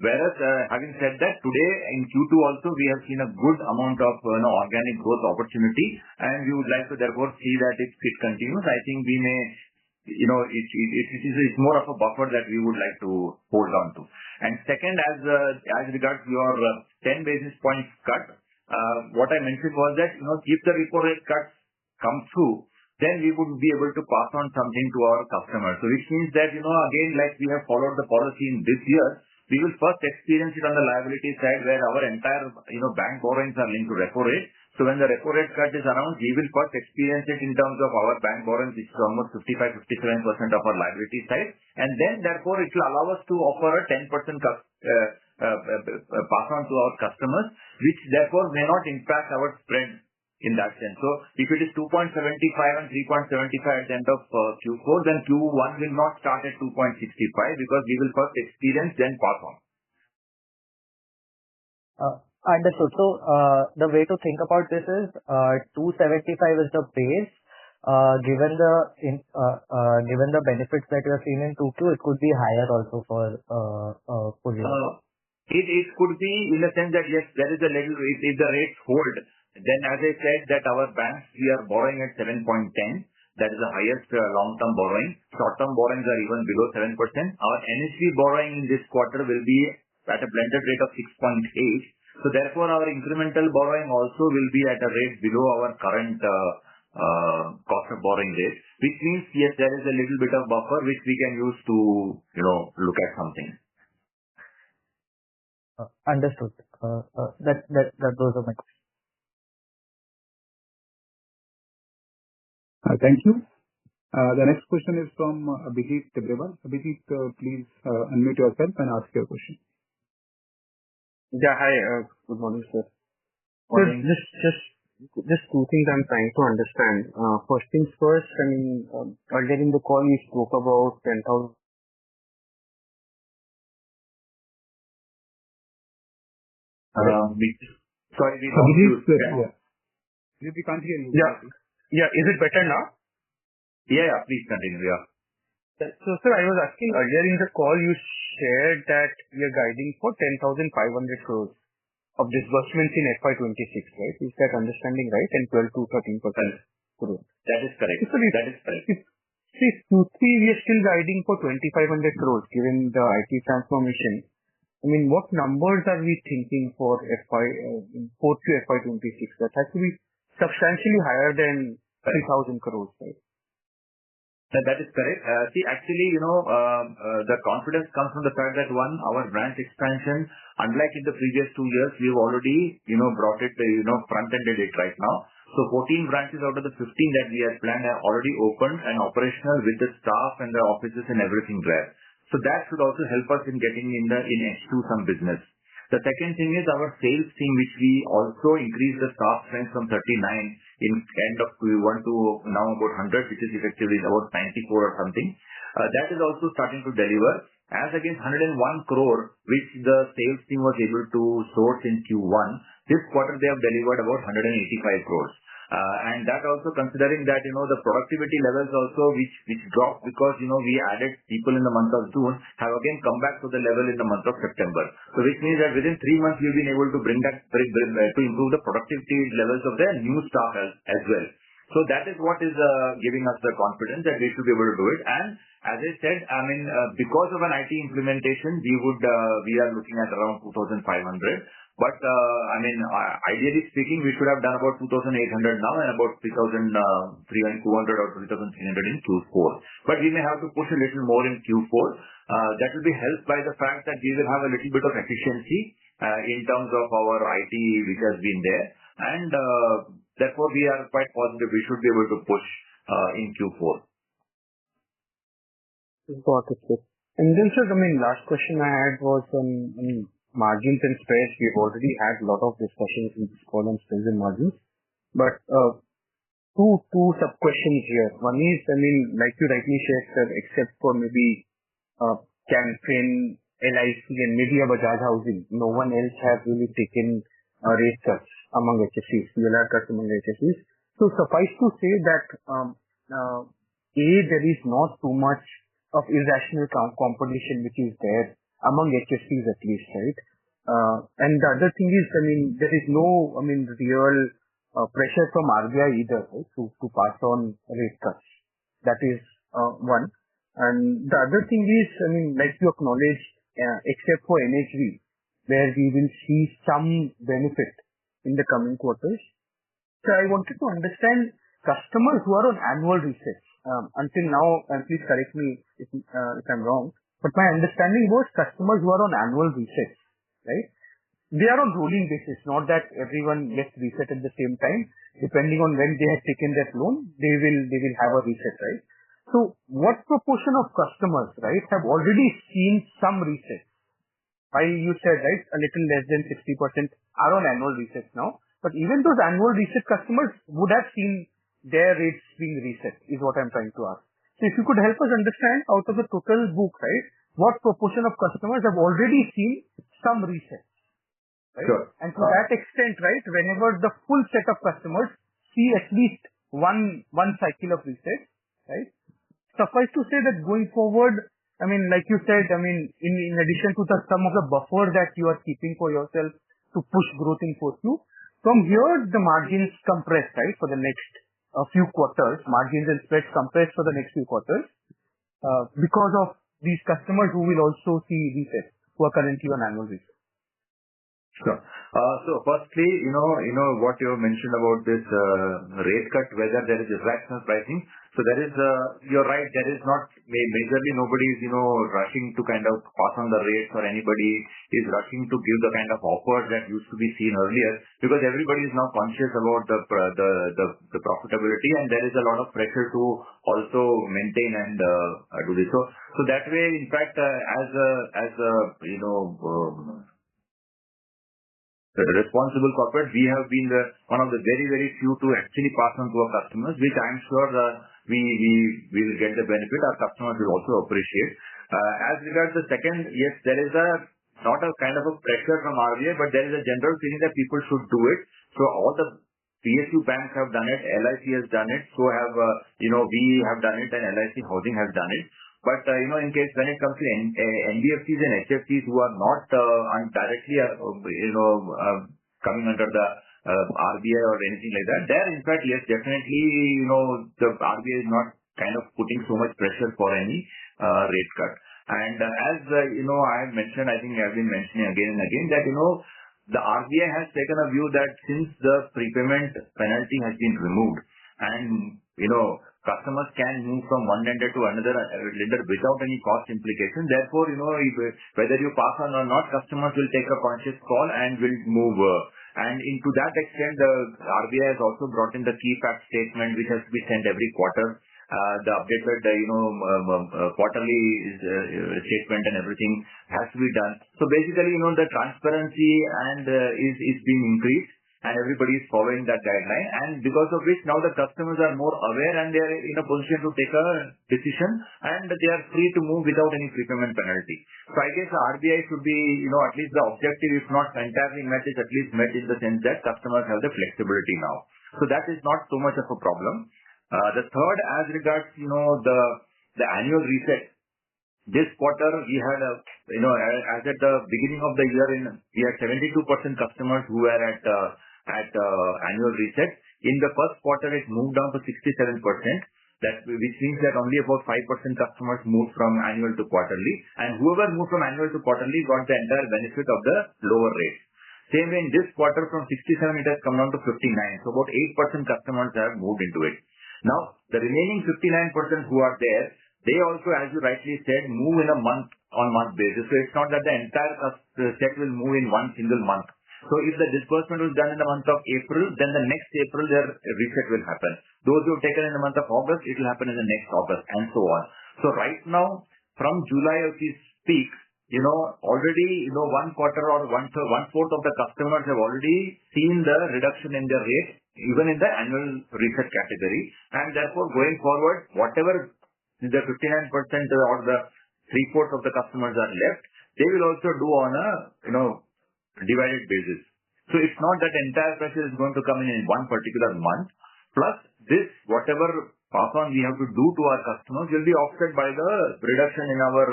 Whereas having said that, today in Q2 also we have seen a good amount of organic growth opportunity, and we would like to therefore see that if it continues, I think we may, it's more of a buffer that we would like to hold on to. And second, as regards your 10 basis points cut, what I mentioned was that if the repo rate cuts come through, then we would be able to pass on something to our customers. So which means that, again, like we have followed the policy in this year, we will first experience it on the liability side where our entire, bank borrowings are linked to repo rate. So when the repo rate cut is announced, we will first experience it in terms of our bank borrowings, which is almost 55-57% of our liability side. And then therefore it will allow us to offer a 10% pass on to our customers, which therefore may not impact our spread in that sense. So if it is 2.75 and 3.75 at the end of Q4, then Q1 will not start at 2.65 because we will first experience, then pass on. Understood. So the way to think about this is 275 is the base. Given the benefits that you have seen in 2Q, it could be higher also for full year. It could be in the sense that yes, there is a little, if the rates hold, then as I said that our banks, we are borrowing at 7.10. That is the highest long-term borrowing. Short-term borrowings are even below 7%. Our NHB borrowing in this quarter will be at a blended rate of 6.8. So therefore, our incremental borrowing also will be at a rate below our current cost of borrowing rate, which means yes, there is a little bit of buffer which we can use to look at something. Understood. Those are my questions. Thank you. The next question is from Abhijit Tibrewal. Abhijit, please unmute yourself and ask your question. Yeah, hi. Good morning, sir. Morning. So just two things I'm trying to understand. First things first, earlier in the call you spoke about 10,000. Sorry, we can't hear you. Yeah, is it better now? Yeah, please continue. Yeah. So, sir, I was asking earlier in the call you shared that we are guiding for 10,500 crores of disbursements in FY26, right? Is that understanding right? And 12 to 13% growth. That is correct. So see, Q3 we are still guiding for 2,500 crores given the IT transformation. What numbers are we thinking for Q2FY26? That has to be substantially higher than 3,000 crores, right? That is correct. See, actually, the confidence comes from the fact that one, our branch expansion, unlike in the previous 2 years, we've already, brought it, front-ended it right now. So 14 branches out of the 15 that we had planned are already opened and operational with the staff and the offices and everything there. So that should also help us in getting in H2 some business. The second thing is our sales team, which we also increased the staff strength from 39 in end of Q1 to now about 100, which is effectively about 94 or something. That is also starting to deliver. As against 101 crore, which the sales team was able to source in Q1, this quarter they have delivered about 185 crores. And that also considering that, the productivity levels also which dropped because, we added people in the month of June have again come back to the level in the month of September. So which means that within 3 months we've been able to bring that to improve the productivity levels of the new staff as well. So that is what is giving us the confidence that we should be able to do it. And as I said, because of an IT implementation, we are looking at around 2,500. But ideally speaking, we should have done about 2,800 now and about 3,200 or 3,300 in Q4. But we may have to push a little more in Q4. That will be helped by the fact that we will have a little bit of efficiency in terms of our IT which has been there. And therefore, we are quite positive we should be able to push in Q4. Got it, sir. And then, sir, last question I had was on margins and spreads. We've already had a lot of discussions in this call on spreads and margins. But two sub-questions here. One is, like you rightly said, sir, except for maybe Can Fin, LIC, and maybe a Bajaj Housing. No one else has really taken rate cuts among HFCs, PLR cuts among HFCs. So suffice to say that there is not too much of irrational competition which is there among HFCs at least, right? And the other thing is, there is no, real pressure from RBI either, right, to pass on rate cuts. That is one. And the other thing is, like you acknowledged, except for NHV, where we will see some benefit in the coming quarters. So I wanted to understand customers who are on annual resets. Until now, and please correct me if I'm wrong, but my understanding was customers who are on annual resets, right? They are on rolling basis, not that everyone gets reset at the same time. Depending on when they have taken that loan, they will have a reset, right? So what proportion of customers, right, have already seen some resets? You said, right, a little less than 60% are on annual resets now. But even those annual reset customers would have seen their rates being reset, is what I'm trying to ask. So if you could help us understand out of the total book, right, what proportion of customers have already seen some resets, right? Sure. And to that extent, right, whenever the full set of customers see at least one cycle of resets, right, suffice to say that going forward, like you said, in addition to some of the buffer that you are keeping for yourself to push growth in 4Q, from here the margins compress, right, for the next few quarters, margins and spreads compress for the next few quarters, because of these customers who will also see resets, who are currently on annual resets. Sure. So firstly, what you mentioned about this rate cut, whether there is irrational pricing. So there is, you're right, there is not majorly nobody is, rushing to kind of pass on the rates, or anybody is rushing to give the kind of offers that used to be seen earlier, because everybody is now conscious about the profitability, and there is a lot of pressure to also maintain and do this. So that way, in fact, the responsible corporate, we have been one of the very, very few to actually pass on to our customers, which I'm sure we will get the benefit. Our customers will also appreciate. As regards the second, yes, there is not a kind of a pressure from RBI, but there is a general feeling that people should do it. So all the PSU banks have done it, LIC has done it, so have we have done it, and LIC Housing has done it. But in case when it comes to NBFCs and HFCs who are not directly coming under the RBI or anything like that, there in fact, yes, definitely, the RBI is not kind of putting so much pressure for any rate cut. And as I have mentioned, I think I have been mentioning again and again that the RBI has taken a view that since the prepayment penalty has been removed, and customers can move from one lender to another lender without any cost implication. Therefore, whether you pass on or not, customers will take a conscious call and will move. And to that extent, the RBI has also brought in the key fact statement, which has to be sent every quarter. The updated, quarterly statement and everything has to be done. So basically, the transparency and is being increased, and everybody is following that guideline, and because of which now the customers are more aware, and they are in a position to take a decision, and they are free to move without any prepayment penalty. So I guess the RBI should be, at least the objective, if not entirely met, is at least met in the sense that customers have the flexibility now. So that is not so much of a problem. The third, as regards, the annual reset. This quarter, we had as at the beginning of the year, we had 72% customers who were at annual reset. In the first quarter, it moved down to 67%. Which means that only about 5% customers moved from annual to quarterly, and whoever moved from annual to quarterly got the entire benefit of the lower rates. Same way in this quarter, from 67 it has come down to 59. So about 8% customers have moved into it. Now, the remaining 59% who are there, they also, as you rightly said, move in a month-on-month basis. So it's not that the entire set will move in one single month. So if the disbursement was done in the month of April, then the next April their reset will happen. Those who have taken in the month of August, it will happen in the next August, and so on. So right now, from July as we speak, already, one quarter or one-fourth of the customers have already seen the reduction in their rate, even in the annual reset category. And therefore, going forward, whatever the 59% or the 3/4 of the customers are left, they will also do on a divided basis. So it's not that entire pressure is going to come in one particular month. Plus this, whatever pass on we have to do to our customers will be offset by the reduction in our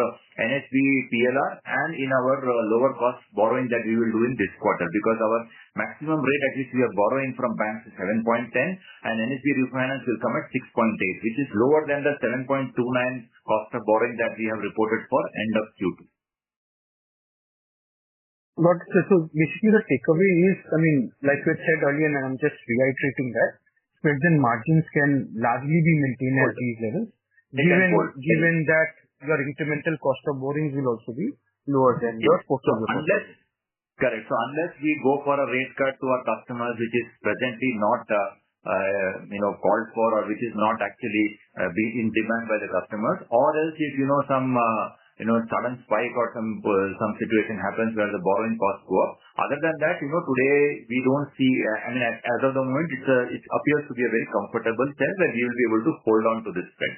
NHB PLR and in our lower cost borrowing that we will do in this quarter, because our maximum rate at which we are borrowing from banks is 7.10 and NHB refinance will come at 6.8, which is lower than the 7.29 cost of borrowing that we have reported for end of Q2. But so basically the takeaway is, like we said earlier, and I'm just reiterating that, spreads and margins can largely be maintained at these levels, given that your incremental cost of borrowings will also be lower than your portfolio. Correct. So unless we go for a rate cut to our customers, which is presently not called for, or which is not actually being in demand by the customers, or else if some sudden spike or some situation happens where the borrowing costs go up. Other than that, today we don't see, as of the moment, it appears to be a very comfortable sense that we will be able to hold on to this spread.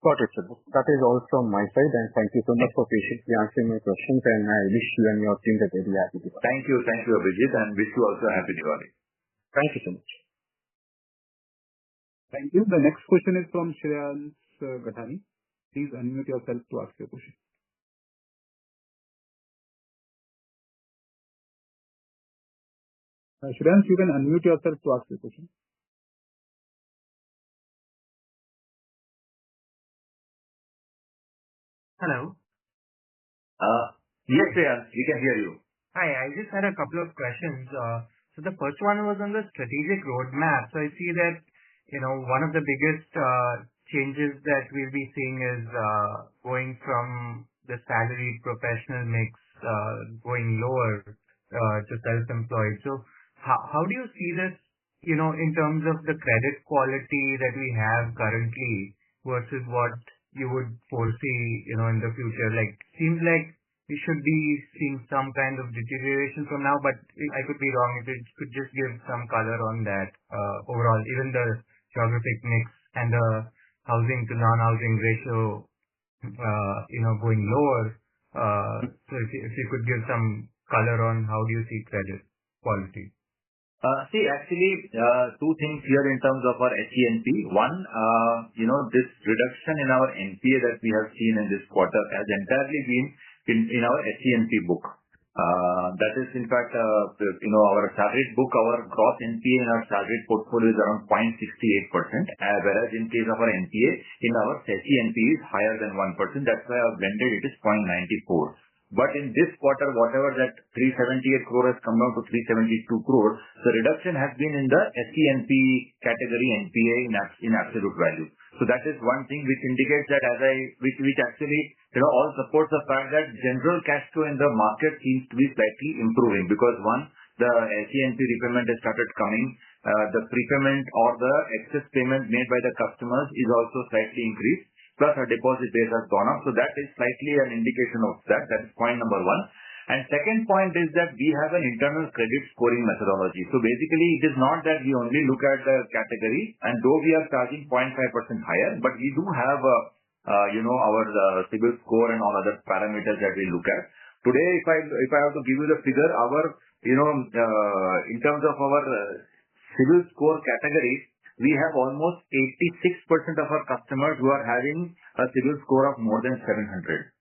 Got it, sir. That is all from my side, and thank you so much for patiently answering my questions, and I wish you and your team a very happy Diwali. Thank you, Abhijit, and wish you also a happy Diwali. Thank you so much. Thank you. The next question is from Shreyans Gathani. Please unmute yourself to ask your question. Shreyans, you can unmute yourself to ask your question. Hello. Yes, Shreyans, we can hear you. Hi, I just had a couple of questions. So the first one was on the strategic roadmap. So I see that one of the biggest changes that we'll be seeing is going from the salaried professional mix going lower to self-employed. So how do you see this, in terms of the credit quality that we have currently versus what you would foresee, in the future? Seems like we should be seeing some kind of deterioration from now, but I could be wrong. If you could just give some color on that overall, even the geographic mix and the housing to non-housing ratio, going lower. So if you could give some color on how do you see credit quality? Actually, two things here in terms of our SENP. One, this reduction in our NPA that we have seen in this quarter has entirely been in our SENP book. That is, in fact, our salaried book, our gross NPA in our salaried portfolio is around 0.68%, whereas in case of our NPA, in our SENP is higher than 1%. That's why our blended it is 0.94. But in this quarter, whatever that 378 crore has come down to 372 crore, the reduction has been in the SENP category NPA in absolute value. So that is one thing which indicates that which actually all supports the fact that general cash flow in the market seems to be slightly improving, because one, the SENP repayment has started coming, the prepayment or the excess payment made by the customers is also slightly increased, plus our deposit base has gone up. So that is slightly an indication of that. That is point number one. And second point is that we have an internal credit scoring methodology. So basically, it is not that we only look at the category, and though we are charging 0.5% higher, but we do have our CIBIL score and all other parameters that we look at. Today, if I have to give you the figure, our in terms of our CIBIL score category, we have almost 86% of our customers who are having a CIBIL score of more than 700.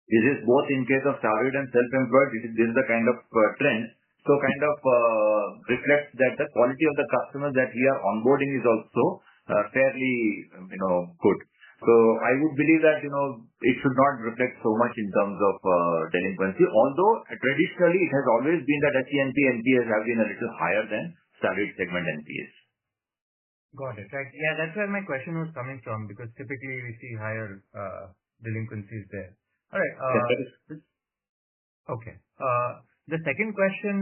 This is both in case of salaried and self-employed. This is the kind of trend. So kind of reflects that the quality of the customers that we are onboarding is also fairly good. So I would believe that it should not reflect so much in terms of delinquency. Although traditionally it has always been that SENP NPAs have been a little higher than salaried segment NPAs. Got it. Right. Yeah, that's where my question was coming from, because typically we see higher delinquencies there. All right. Okay. The second question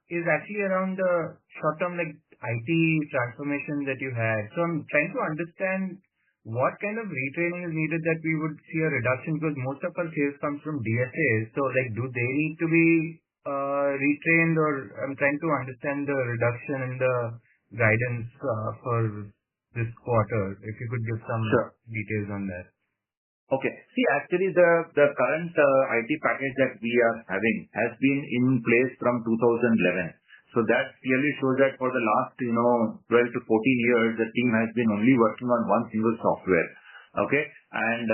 is actually around the short-term IT transformation that you had. So I'm trying to understand what kind of retraining is needed that we would see a reduction, because most of our sales comes from DSAs. So do they need to be retrained, or I'm trying to understand the reduction in the guidance for this quarter. If you could give some details on that. Okay. See, actually, the current IT package that we are having has been in place from 2011. So that clearly shows that for the last, 12 to 14 years, the team has been only working on one single software. Okay. And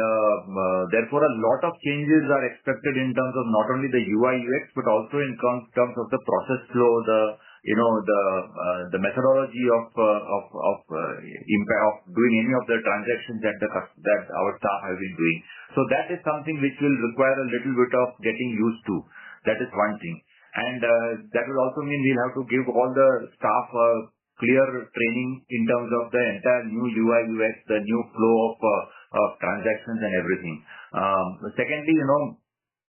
therefore, a lot of changes are expected in terms of not only the UI UX, but also in terms of the process flow, the methodology of impact of doing any of the transactions that our staff have been doing. So that is something which will require a little bit of getting used to. That is one thing. And that will also mean we'll have to give all the staff clear training in terms of the entire new UI UX, the new flow of transactions and everything. Secondly,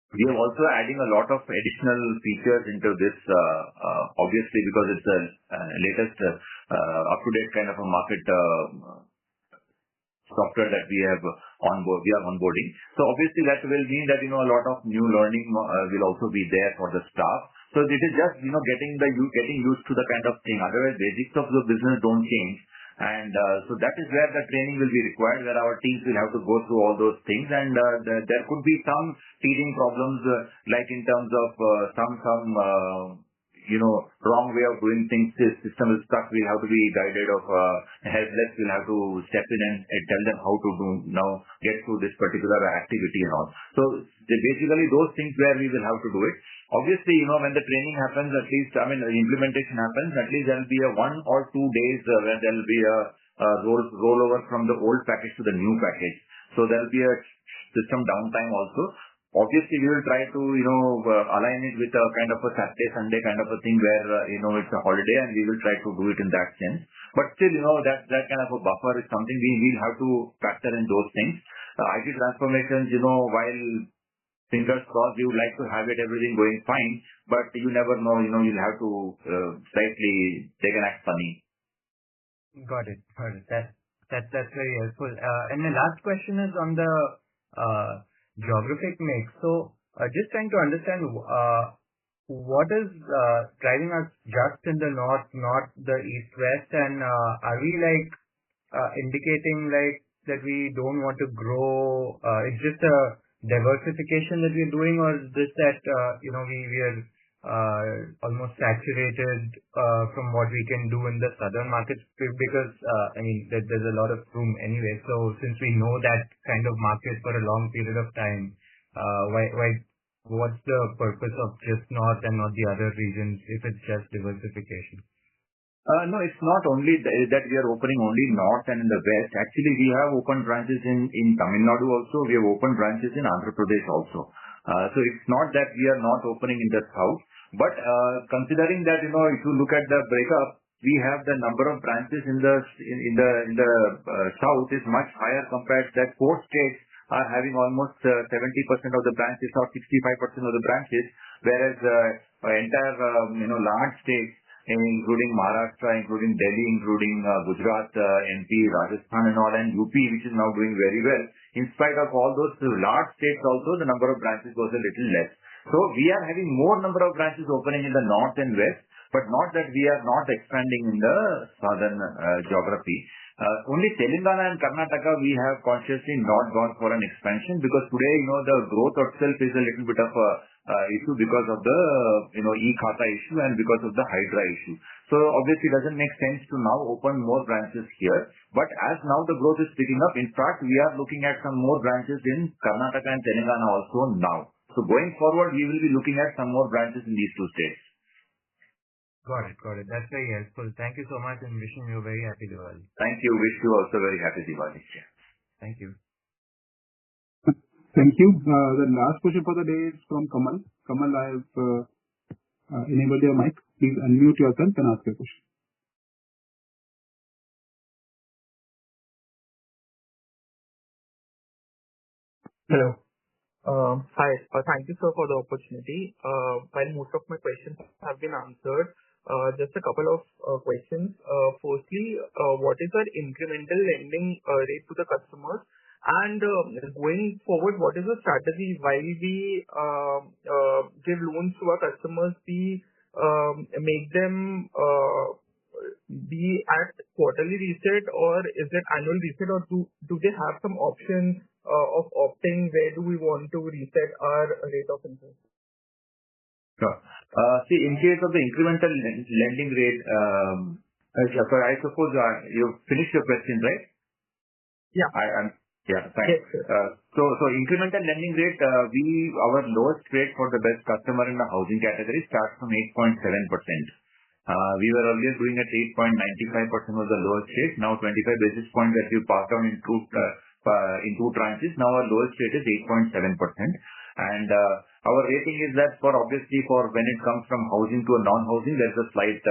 we are also adding a lot of additional features into this, obviously, because it's the latest up-to-date kind of a market software that we have we are onboarding. So obviously that will mean that, a lot of new learning will also be there for the staff. So it is just, getting used to the kind of thing. Otherwise, basics of the business don't change. And so that is where the training will be required, where our teams will have to go through all those things. And there could be some teething problems, like in terms of some wrong way of doing things. This system is stuck. We'll have to be guided of helpless. We'll have to step in and tell them how to get through this particular activity and all. So basically those things where we will have to do it. Obviously, when the training happens, at least, the implementation happens, at least there will be a 1 or 2 days where there will be a rollover from the old package to the new package. So there will be a system downtime also. Obviously, we will try to, align it with a kind of a Saturday, Sunday kind of a thing where, it's a holiday and we will try to do it in that sense. But still, that kind of a buffer is something we will have to factor in those things. IT transformations, while fingers crossed, we would like to have everything going fine, but you never know, you'll have to slightly take an act funny. Got it. That's very helpful. And my last question is on the geographic mix. So just trying to understand what is driving us just in the north, not the east-west, and are we indicating that we don't want to grow? It's just a diversification that we're doing, or is this that we are almost saturated from what we can do in the southern markets? Because there's a lot of room anyway. So since we know that kind of market for a long period of time, what's the purpose of just north and not the other regions if it's just diversification? No, it's not only that we are opening only north and in the west. Actually, we have opened branches in Tamil Nadu also. We have opened branches in Andhra Pradesh also. So it's not that we are not opening in the south. But considering that, if you look at the breakup, we have the number of branches in the south is much higher compared to that. 4 states are having almost 70% of the branches or 65% of the branches, whereas entire large states, including Maharashtra, including Delhi, including Gujarat, MP, Rajasthan and all, and UP, which is now doing very well. In spite of all those large states also, the number of branches was a little less. So we are having more number of branches opening in the north and west, but not that we are not expanding in the southern geography. Only Telangana and Karnataka we have consciously not gone for an expansion, because today, the growth itself is a little bit of a issue because of the e-Khata issue and because of the Hydra issue. So obviously it doesn't make sense to now open more branches here. But as now the growth is picking up, in fact we are looking at some more branches in Karnataka and Telangana also now. So going forward we will be looking at some more branches in these 2 states. Got it. That's very helpful. Thank you so much and wishing you a very happy Diwali. Thank you. Wish you also very happy Diwali. Thank you. Thank you. The last question for the day is from Kamal. Kamal, I have enabled your mic. Please unmute yourself and ask your question. Hello. Hi. Thank you, sir, for the opportunity. While most of my questions have been answered, just a couple of questions. Firstly, what is our incremental lending rate to the customers? And going forward, what is the strategy while we give loans to our customers? We make them be at quarterly reset, or is it annual reset, or do they have some option of opting, where do we want to reset our rate of interest? Sure. See, in case of the incremental lending rate, I suppose you finished your question, right? Yeah. Yeah, fine. Yes, sir. So incremental lending rate, our lowest rate for the best customer in the housing category starts from 8.7%. We were earlier doing at 8.95% was the lowest rate. Now 25 basis points that we passed on in two tranches. Now our lowest rate is 8.7%. And our rating is that obviously for when it comes from housing to a non-housing, there's a slight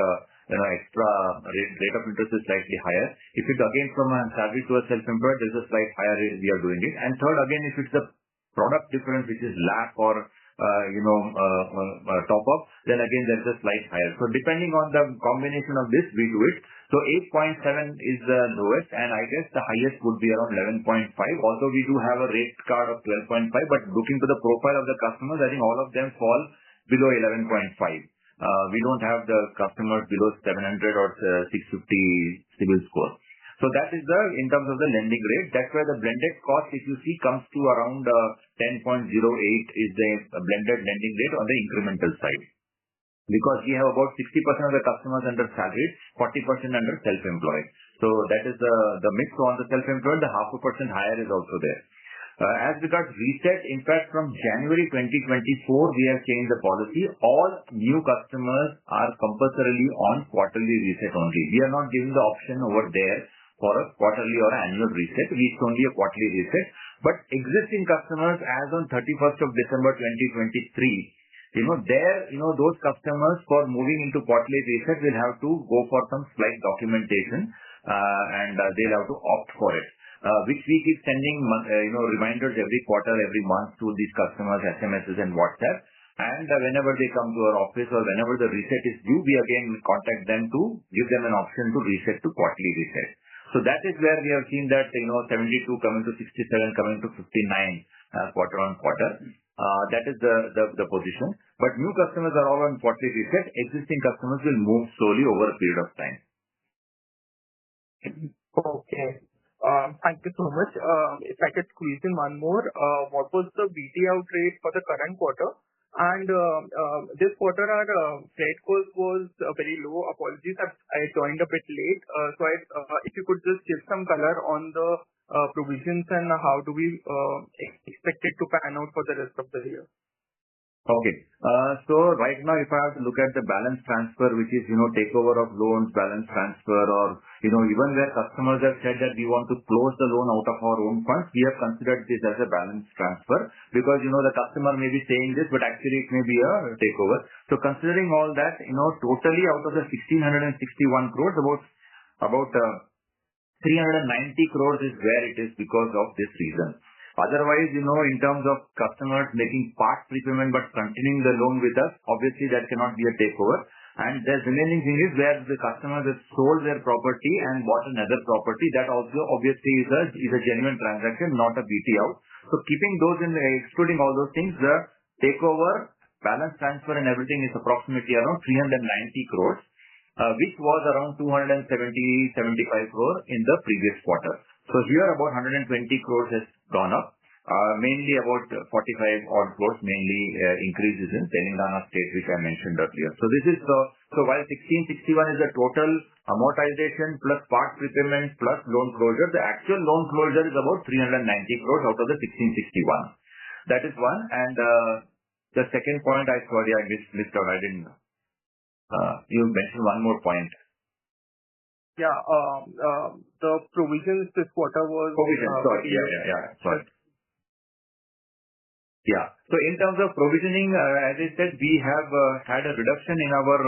extra rate of interest is slightly higher. If it's again from a salary to a self-employed, there's a slight higher rate we are doing it. And third, again, if it's a product difference, which is LAP or top up, then again there's a slight higher. So depending on the combination of this, we do it. So 8.7 is the lowest, and I guess the highest would be around 11.5. Although we do have a rate card of 12.5, but looking to the profile of the customers, I think all of them fall below 11.5. We don't have the customers below 700 or 650 CIBIL score. So that is in terms of the lending rate. That's why the blended cost, if you see, comes to around 10.08 is the blended lending rate on the incremental side. Because we have about 60% of the customers under salaried, 40% under self-employed. So that is the mix. So on the self-employed, the 0.5% higher is also there. As regards reset, in fact, from January 2024, we have changed the policy. All new customers are compulsorily on quarterly reset only. We are not giving the option over there for a quarterly or annual reset. It's only a quarterly reset. But existing customers, as on 31st of December 2023, those customers for moving into quarterly reset will have to go for some slight documentation, and they'll have to opt for it. Which we keep sending reminders every quarter, every month to these customers, SMSs and WhatsApp. And whenever they come to our office or whenever the reset is due, we again contact them to give them an option to reset to quarterly reset. So that is where we have seen that 72 coming to 67, coming to 59 quarter on quarter. That is the position. But new customers are all on quarterly reset. Existing customers will move slowly over a period of time. Okay. Thank you so much. If I could squeeze in one more, what was the BT out rate for the current quarter? And this quarter, our credit cost was very low. Apologies, I joined a bit late. So if you could just give some color on the provisions and how do we expect it to pan out for the rest of the year? Okay. So right now, if I have to look at the balance transfer, which is, takeover of loans, balance transfer, or, even where customers have said that we want to close the loan out of our own funds, we have considered this as a balance transfer because, the customer may be saying this, but actually it may be a takeover. So considering all that, totally out of the 1,661 crores, about 390 crores is where it is because of this reason. Otherwise, in terms of customers making part prepayment but continuing the loan with us, obviously that cannot be a takeover. And the remaining thing is where the customers have sold their property and bought another property. That also obviously is a genuine transaction, not a BT out. So keeping those excluding all those things, the takeover, balance transfer and everything is approximately around 390 crores, which was around 275 crore in the previous quarter. So here about 120 crores has gone up, mainly about 45 odd crores, mainly increases in Telangana state, which I mentioned earlier. So this is so while 1661 is the total amortization plus part prepayment plus loan closure, the actual loan closure is about 390 crores out of the 1661. That is one. And the second point, I missed out. I didn't. You mentioned one more point. Yeah, the provisions this quarter was... Provisions, sorry. Yeah. Sorry. Yeah. So in terms of provisioning, as I said, we have had a reduction in our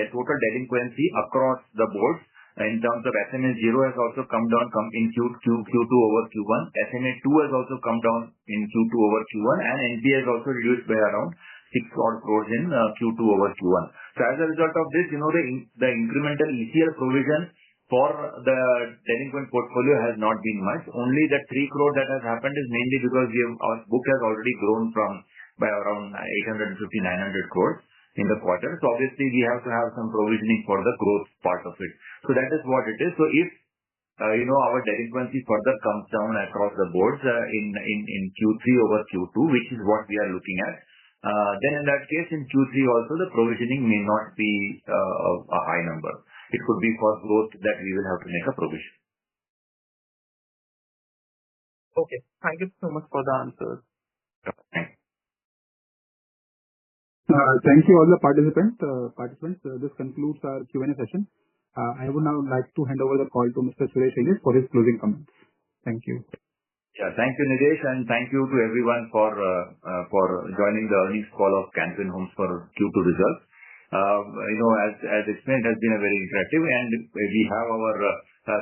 total delinquency across the board. In terms of SMA 0 has also come down in Q2 over Q1. SMA 2 has also come down in Q2 over Q1. And NPA has also reduced by around 6 odd crores in Q2 over Q1. So as a result of this, the incremental ECL provision for the delinquent portfolio has not been much. Only the 3 crore that has happened is mainly because our book has already grown by around 850-900 crores in the quarter. So obviously we have to have some provisioning for the growth part of it. So that is what it is. So if our delinquency further comes down across the boards in Q3 over Q2, which is what we are looking at. Then in that case, in Q3 also, the provisioning may not be a high number. It could be for growth that we will have to make a provision. Okay. Thank you so much for the answers. Thanks. Thank you all the participants. This concludes our Q&A session. I would now like to hand over the call to Mr. Suresh Iyer for his closing comments. Thank you. Yeah, thank you, Nidesh, and thank you to everyone for joining the earnings call of Can Fin Homes for Q2 results. As explained, it has been a very interactive, and we have our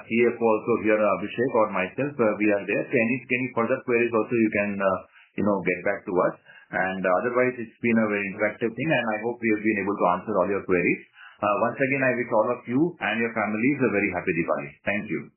CFO also here, Abhishek, or myself. We are there. So any further queries also you can get back to us. And otherwise, it's been a very interactive thing, and I hope we have been able to answer all your queries. Once again, I wish all of you and your families a very happy Diwali. Thank you.